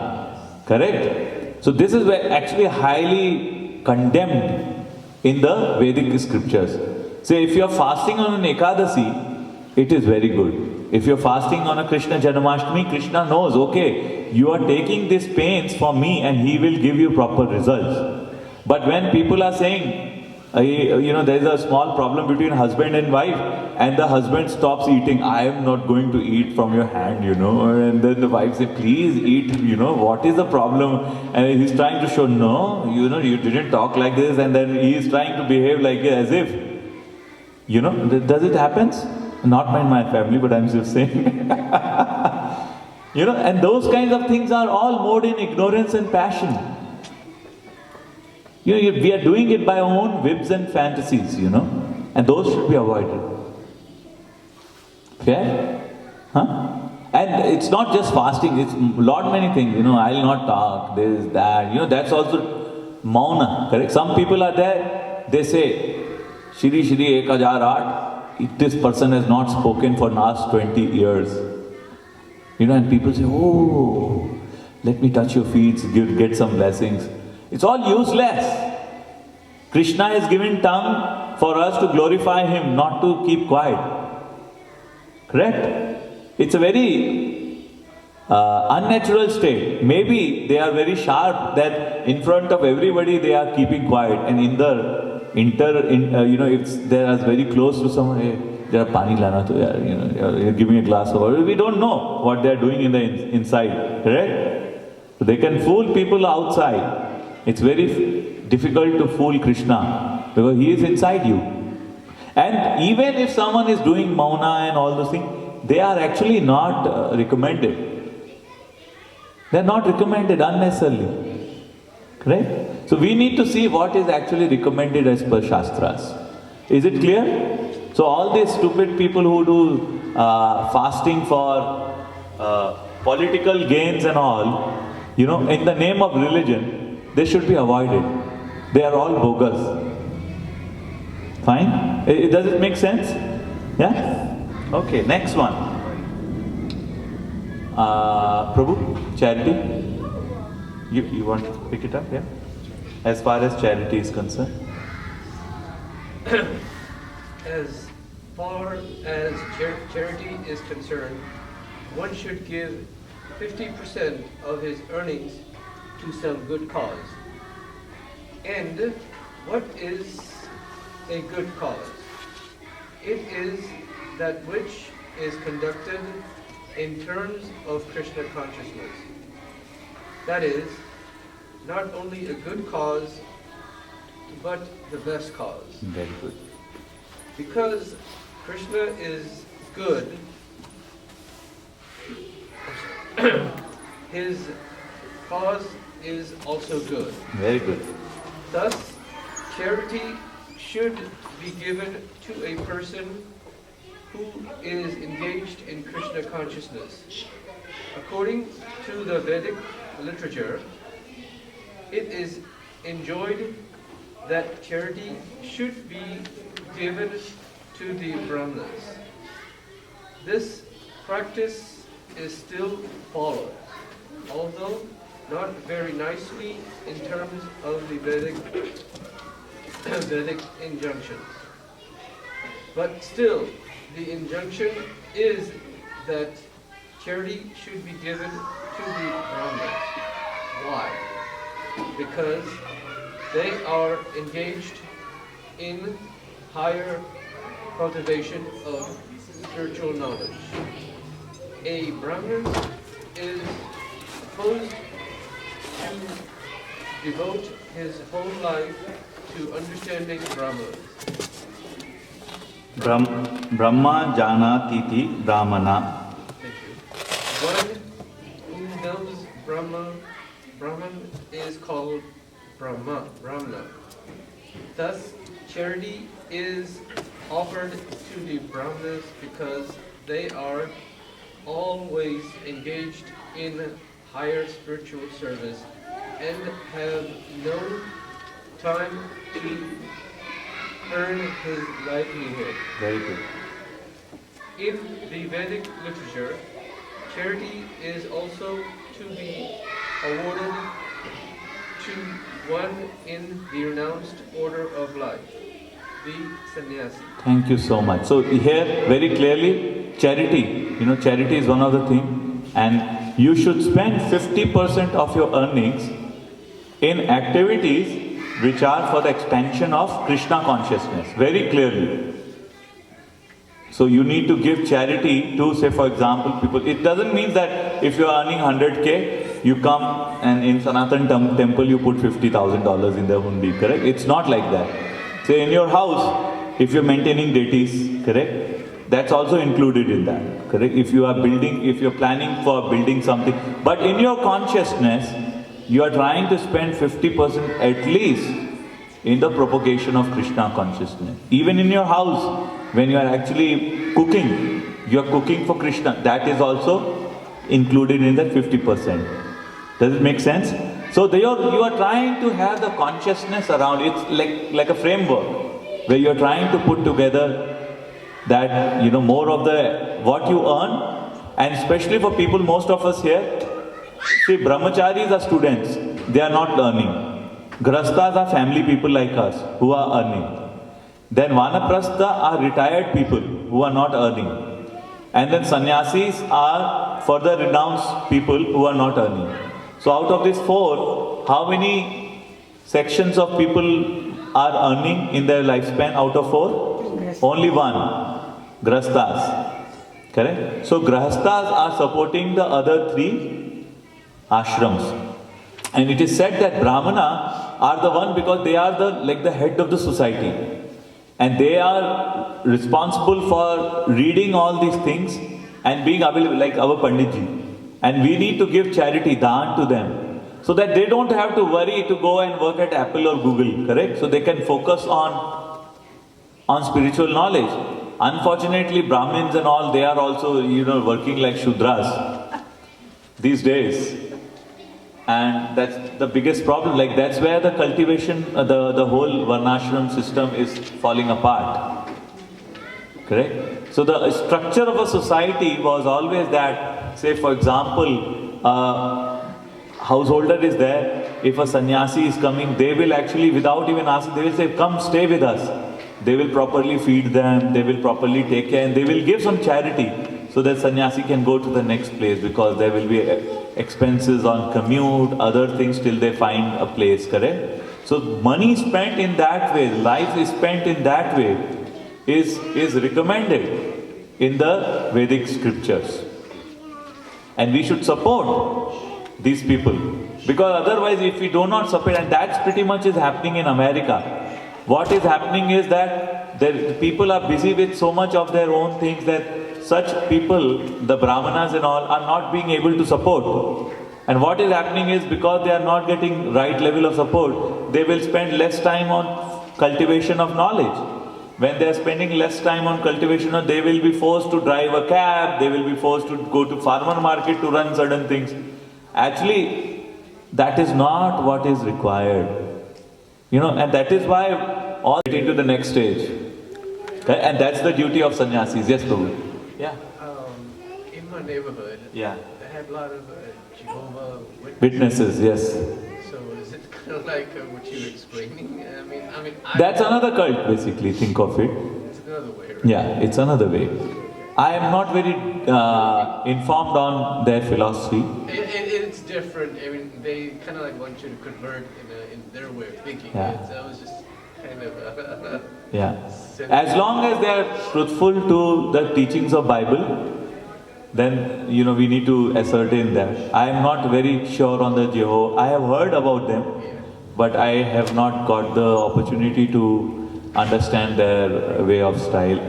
Correct? So this is actually highly condemned in the Vedic scriptures. Say if you are fasting on an Ekadasi, it is very good. If you are fasting on a Krishna Janmashtami, Krishna knows, okay, you are taking these pains for me and he will give you proper results. But when people are saying, there is a small problem between husband and wife and the husband stops eating, I am not going to eat from your hand, and then the wife says, please eat, what is the problem? And he's trying to show, no, you didn't talk like this, and then he is trying to behave like as if, does it happen? Not in my family, but I'm just saying. And those kinds of things are all mode in ignorance and passion. We are doing it by our own whims and fantasies, and those should be avoided. Fair? Huh? And it's not just fasting, it's lot many things, I'll not talk, this, that, that's also mauna, correct? Some people are there, they say, Shri Shri 1008, this person has not spoken for last 20 years. And people say, oh, let me touch your feet, get some blessings. It's all useless. Krishna has given tongue for us to glorify Him, not to keep quiet. Correct? It's a very unnatural state. Maybe they are very sharp that in front of everybody they are keeping quiet, and if they are very close to someone, hey, jara pani lana to yaar, you're giving a glass of water. We don't know what they are doing in the inside. Correct? So they can fool people outside. It's very difficult to fool Krishna because He is inside you. And even if someone is doing mauna and all those things, they are actually not recommended. They are not recommended unnecessarily. Correct? So we need to see what is actually recommended as per Shastras. Is it clear? So all these stupid people who do fasting for political gains and all, in the name of religion, they should be avoided. They are all bogus. Fine? Does it make sense? Yeah? Okay, next one. Prabhu, charity? You want to pick it up? Yeah? As far as charity is concerned. As far as charity is concerned, one should give 50% of his earnings to some good cause. And what is a good cause? It is that which is conducted in terms of Krishna consciousness. That is, not only a good cause, but the best cause. Very good. Because Krishna is good, his cause is also good. Very good. Thus, charity should be given to a person who is engaged in Krishna consciousness. According to the Vedic literature, it is enjoined that charity should be given to the Brahmanas. This practice is still followed, although not very nicely in terms of the Vedic injunctions. But still, the injunction is that charity should be given to the Brahmanas. Why? Because they are engaged in higher cultivation of spiritual knowledge. A Brahmin is supposed to devote his whole life to understanding Brahmanas. Brahma janatiti brahmana. Thank you. One who knows Brahman is called Brahmana. Thus, charity is offered to the Brahmanas because they are always engaged in higher spiritual service and have no time to earn his livelihood. Very good. In the Vedic literature, charity is also to be awarded to one in the renounced order of life, the sannyasi. Thank you so much. So here, very clearly, charity. Charity is one of the things, and you should spend 50% of your earnings in activities which are for the expansion of Krishna consciousness. Very clearly. So you need to give charity to, say, for example, people. It doesn't mean that if you are earning 100K, you come and in Sanatan temple you put $50,000 in the hundi, correct? It's not like that. Say in your house, if you're maintaining deities, correct? That's also included in that, correct? If you're planning for building something, but in your consciousness, you are trying to spend 50% at least in the propagation of Krishna consciousness. Even in your house, when you are actually cooking, you are cooking for Krishna. That is also included in that 50%. Does it make sense? So you are trying to have the consciousness around. It's like a framework where you are trying to put together that, more of what you earn, and especially for people, most of us here, see, brahmacharis are students, they are not earning. Grahasthas are family people like us who are earning. Then vanaprastha are retired people who are not earning. And then sannyasis are further renounced people who are not earning. So out of these four, how many sections of people are earning in their lifespan out of four? Only one. Grahasthas. Correct? So Grahasthas are supporting the other three ashrams. And it is said that Brahmana are the one because they are the head of the society. And they are responsible for reading all these things and being available, like our Panditji. And we need to give charity, daan to them, so that they don't have to worry to go and work at Apple or Google, correct? So they can focus on spiritual knowledge. Unfortunately, Brahmins and all, they are also, working like Shudras these days. And that's the biggest problem. Like, that's where the cultivation, the whole Varnashram system is falling apart. Correct? So the structure of a society was always that, say for example, householder is there, if a sannyasi is coming, they will actually, without even asking, they will say, come stay with us. They will properly feed them, they will properly take care, and they will give some charity so that sannyasi can go to the next place, because there will be expenses on commute, other things till they find a place, correct? So money spent in that way, life is spent in that way, is recommended in the Vedic scriptures. And we should support these people, because otherwise if we do not support, and that's pretty much is happening in America. What is happening is that the people are busy with so much of their own things that such people, the Brahmanas and all, are not being able to support. And what is happening is, because they are not getting right level of support, they will spend less time on cultivation of knowledge. When they are spending less time on cultivation, they will be forced to drive a cab, they will be forced to go to farmer market to run certain things. Actually, that is not what is required. And that is why all get into the next stage. Okay? And that's the duty of sannyasis. Yes, Prabhu. Yeah. In my neighborhood, Yeah. I have a lot of Jehovah Witnesses, yes. So is it kind of like what you're explaining? That's another cult, basically, think of it. It's another way, right? Yeah, it's another way. I am not very informed on their philosophy. It's different. They kind of like want you to convert in their way of thinking. Yeah. So I was just kind of Yeah. As long as they are truthful to the teachings of Bible, then we need to ascertain that. I am not very sure on the Jehovah. I have heard about them, but I have not got the opportunity to understand their way of style,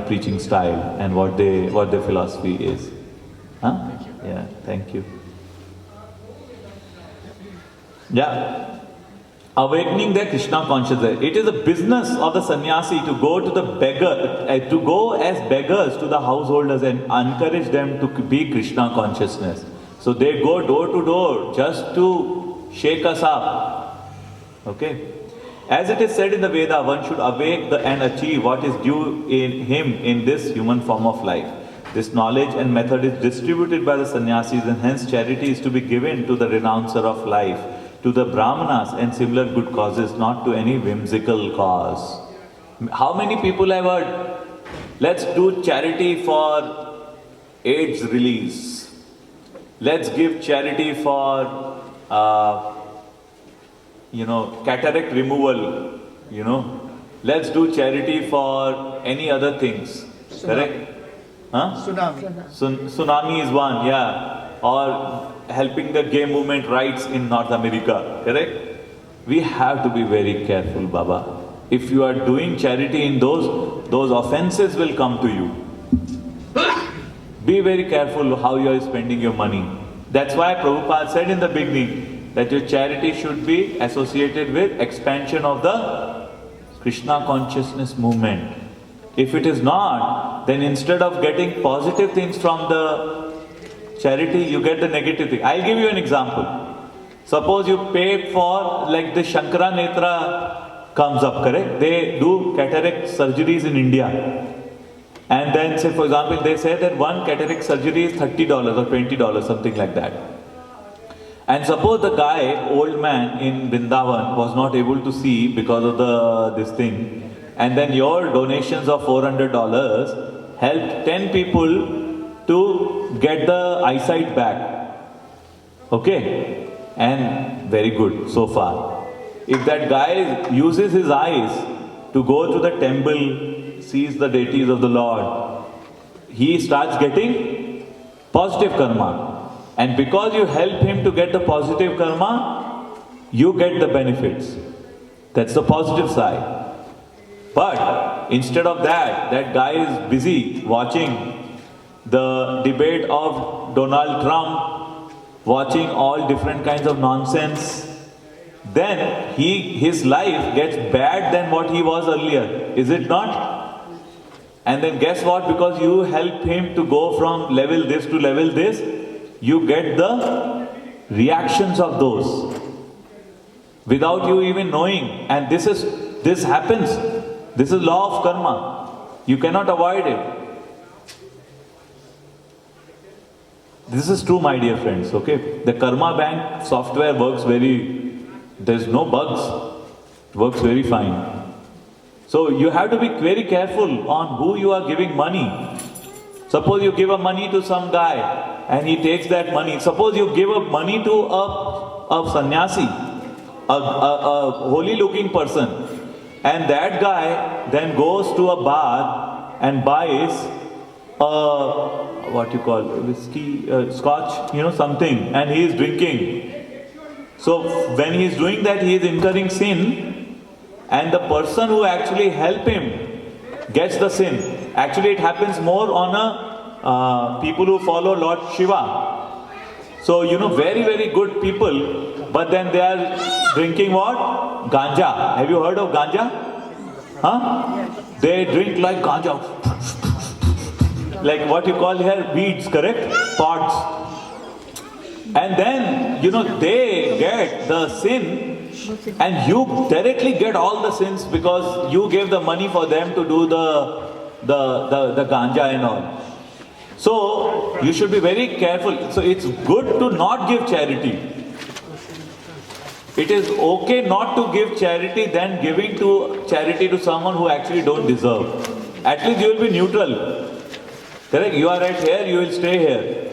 preaching style, and what their philosophy is. Huh? Thank you. Yeah, thank you. Yeah. Awakening their Krishna consciousness. It is a business of the sannyasi to go to the beggar, to go as beggars to the householders and encourage them to be Krishna consciousness. So they go door to door just to shake us up. Okay? As it is said in the Veda, one should awake and achieve what is due in him in this human form of life. This knowledge and method is distributed by the sannyasis, and hence charity is to be given to the renouncer of life, to the brahmanas and similar good causes, not to any whimsical cause. How many people have heard, let's do charity for AIDS release, let's give charity for cataract removal, let's do charity for any other things. Correct? Huh? Tsunami. Tsunami is one, yeah. Or helping the gay movement rights in North America, correct? We have to be very careful, Baba. If you are doing charity in those offenses will come to you. Be very careful how you are spending your money. That's why Prabhupada said in the beginning that your charity should be associated with expansion of the Krishna consciousness movement. If it is not, then instead of getting positive things from the charity, you get the negative thing. I'll give you an example. Suppose you pay for, like the Shankara Netra comes up, correct? They do cataract surgeries in India. And then, say for example, they say that one cataract surgery is $30 or $20, something like that. And suppose the guy, old man in Vrindavan, was not able to see because of this thing. And then your donations of $400 helped 10 people to get the eyesight back. Okay? And very good so far. If that guy uses his eyes to go to the temple, sees the deities of the Lord, he starts getting positive karma. And because you help him to get the positive karma, you get the benefits. That's the positive side. But instead of that, that guy is busy watching the debate of Donald Trump, watching all different kinds of nonsense. Then his life gets bad than what he was earlier. Is it not? And then guess what? Because you help him to go from level this to level this, you get the reactions of those without you even knowing. And this happens. This is law of karma. You cannot avoid it. This is true, my dear friends, okay? The Karma Bank software works there's no bugs. It works very fine. So you have to be very careful on who you are giving money. Suppose you give a money to some guy and he takes that money. Suppose you give a money to a sannyasi, a holy looking person. And that guy then goes to a bar and buys whiskey, scotch, something, and he is drinking. So when he is doing that, he is incurring sin, and the person who actually helped him gets the sin. Actually, it happens more on people who follow Lord Shiva. So, very, very good people, but then they are drinking what? Ganja. Have you heard of ganja? Huh? They drink like ganja. Like what you call here weeds, correct? Pods. And then, they get the sin and you directly get all the sins because you gave the money for them to do the ganja and all. So, you should be very careful. So, it's good to not give charity. It is okay not to give charity than giving to charity to someone who actually don't deserve. At least you will be neutral. Correct? You are right here, you will stay here.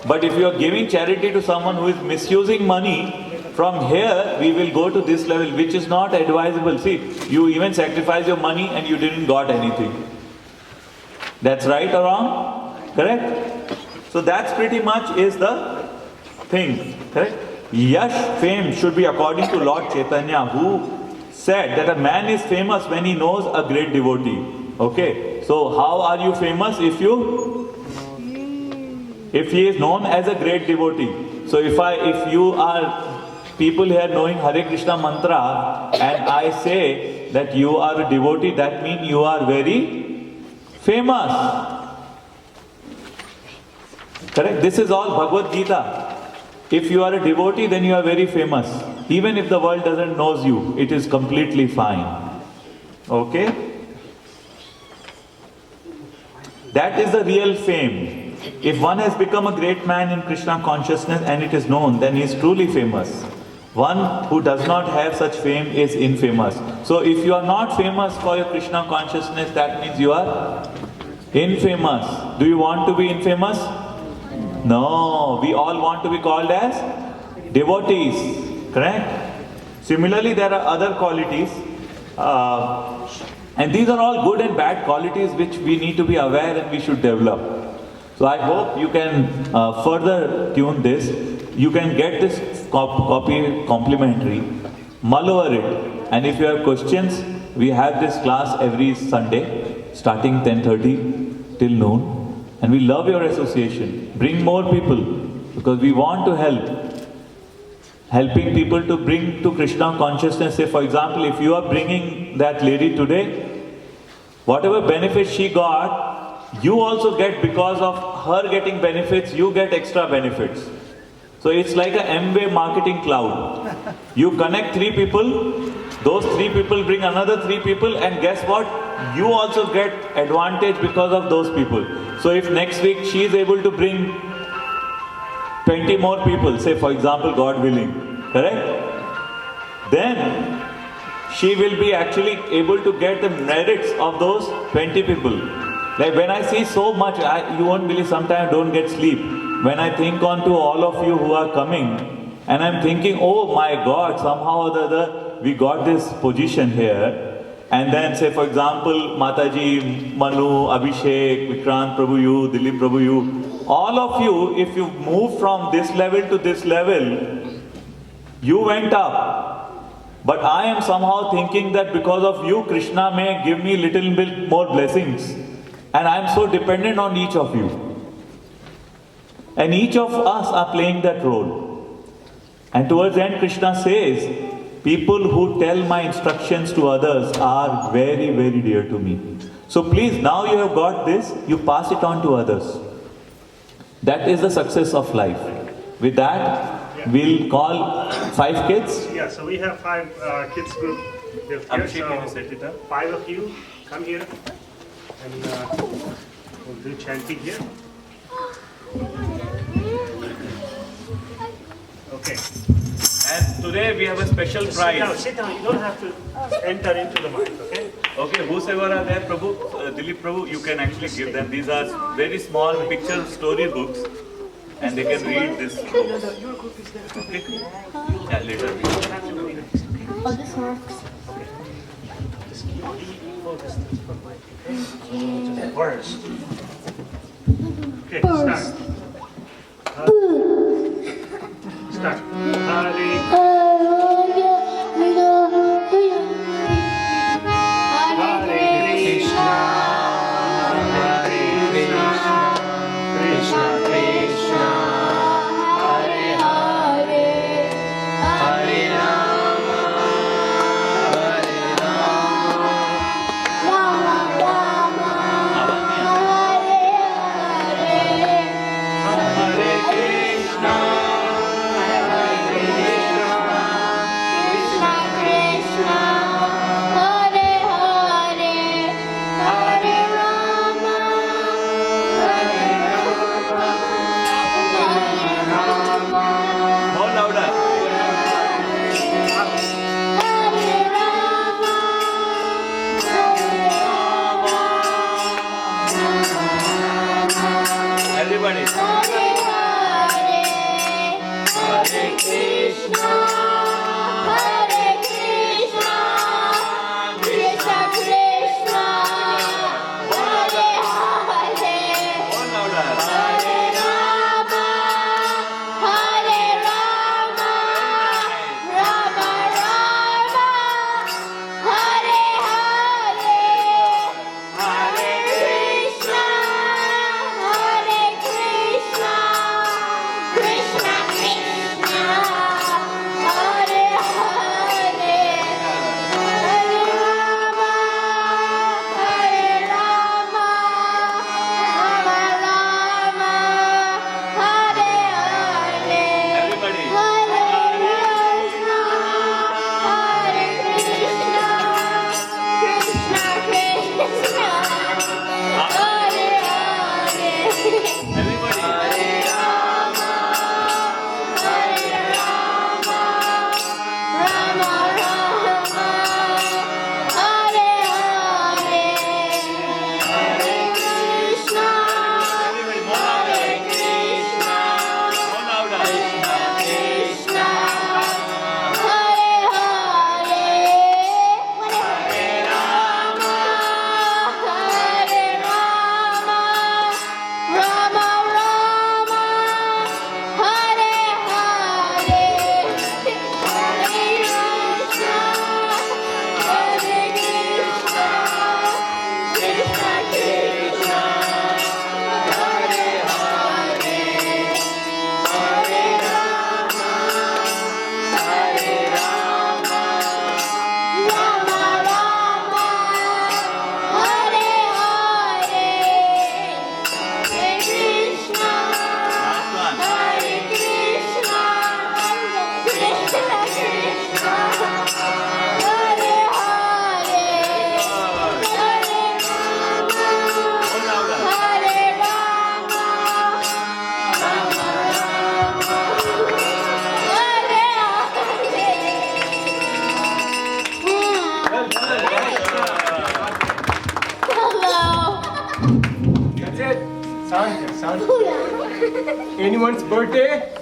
But if you are giving charity to someone who is misusing money, from here we will go to this level, which is not advisable. See, you even sacrifice your money and you didn't got anything. That's right or wrong? Correct? So that's pretty much is the thing. Correct? Yash, fame should be according to Lord Chaitanya, who said that a man is famous when he knows a great devotee. Okay? So how are you famous? If he is known as a great devotee. So if you are people here knowing Hare Krishna mantra and I say that you are a devotee, that means you are very famous. Correct? This is all Bhagavad Gita. If you are a devotee, then you are very famous. Even if the world doesn't knows you, it is completely fine. Okay? That is the real fame. If one has become a great man in Krishna consciousness and it is known, then he is truly famous. One who does not have such fame is infamous. So if you are not famous for your Krishna consciousness, that means you are infamous. Do you want to be infamous? No, we all want to be called as devotees, correct? Similarly, there are other qualities, and these are all good and bad qualities which we need to be aware and we should develop. So I hope you can further tune this. You can get this copy complimentary, mull over it, and if you have questions, we have this class every Sunday, starting 10:30 till noon. And we love your association. Bring more people because we want to help. Helping people to bring to Krishna consciousness. Say for example, if you are bringing that lady today, whatever benefits she got, you also get because of her getting benefits, you get extra benefits. So it's like an Amway marketing cloud. You connect 3 people, those 3 people bring another 3 people, and guess what? You also get advantage because of those people. So if next week she is able to bring 20 more people, say for example, God willing, correct? Then she will be actually able to get the merits of those 20 people. Like when I see so much, you won't believe, sometimes I don't get sleep. When I think on to all of you who are coming, and I'm thinking, oh my God, somehow or the other, we got this position here. And then say for example, Mataji, Manu, Abhishek, Vikrant Prabhu, you, Dilip Prabhu, you, all of you, if you move from this level to this level, you went up. But I am somehow thinking that because of you, Krishna may give me little bit more blessings. And I am so dependent on each of you. And each of us are playing that role. And towards the end, Krishna says, people who tell my instructions to others are very, very dear to me. So please, now you have got this, you pass it on to others. That is the success of life. With that, we'll call 5 kids. Yeah, so we have 5 kids group here. Abhishek, can you set it up? 5 of you come here and we'll do chanting here. Okay. And today we have a special prize. Sit down. You don't have to enter into the mic, okay? Okay, whosoever are there, Prabhu, Dilip Prabhu, you can actually give them. These are very small picture story books and they can read this. Okay? Yeah, later. Oh, this works. First. Okay, start. Start. Hare Krishna, Hare Krishna, Krishna Krishna, Hare anyone's birthday?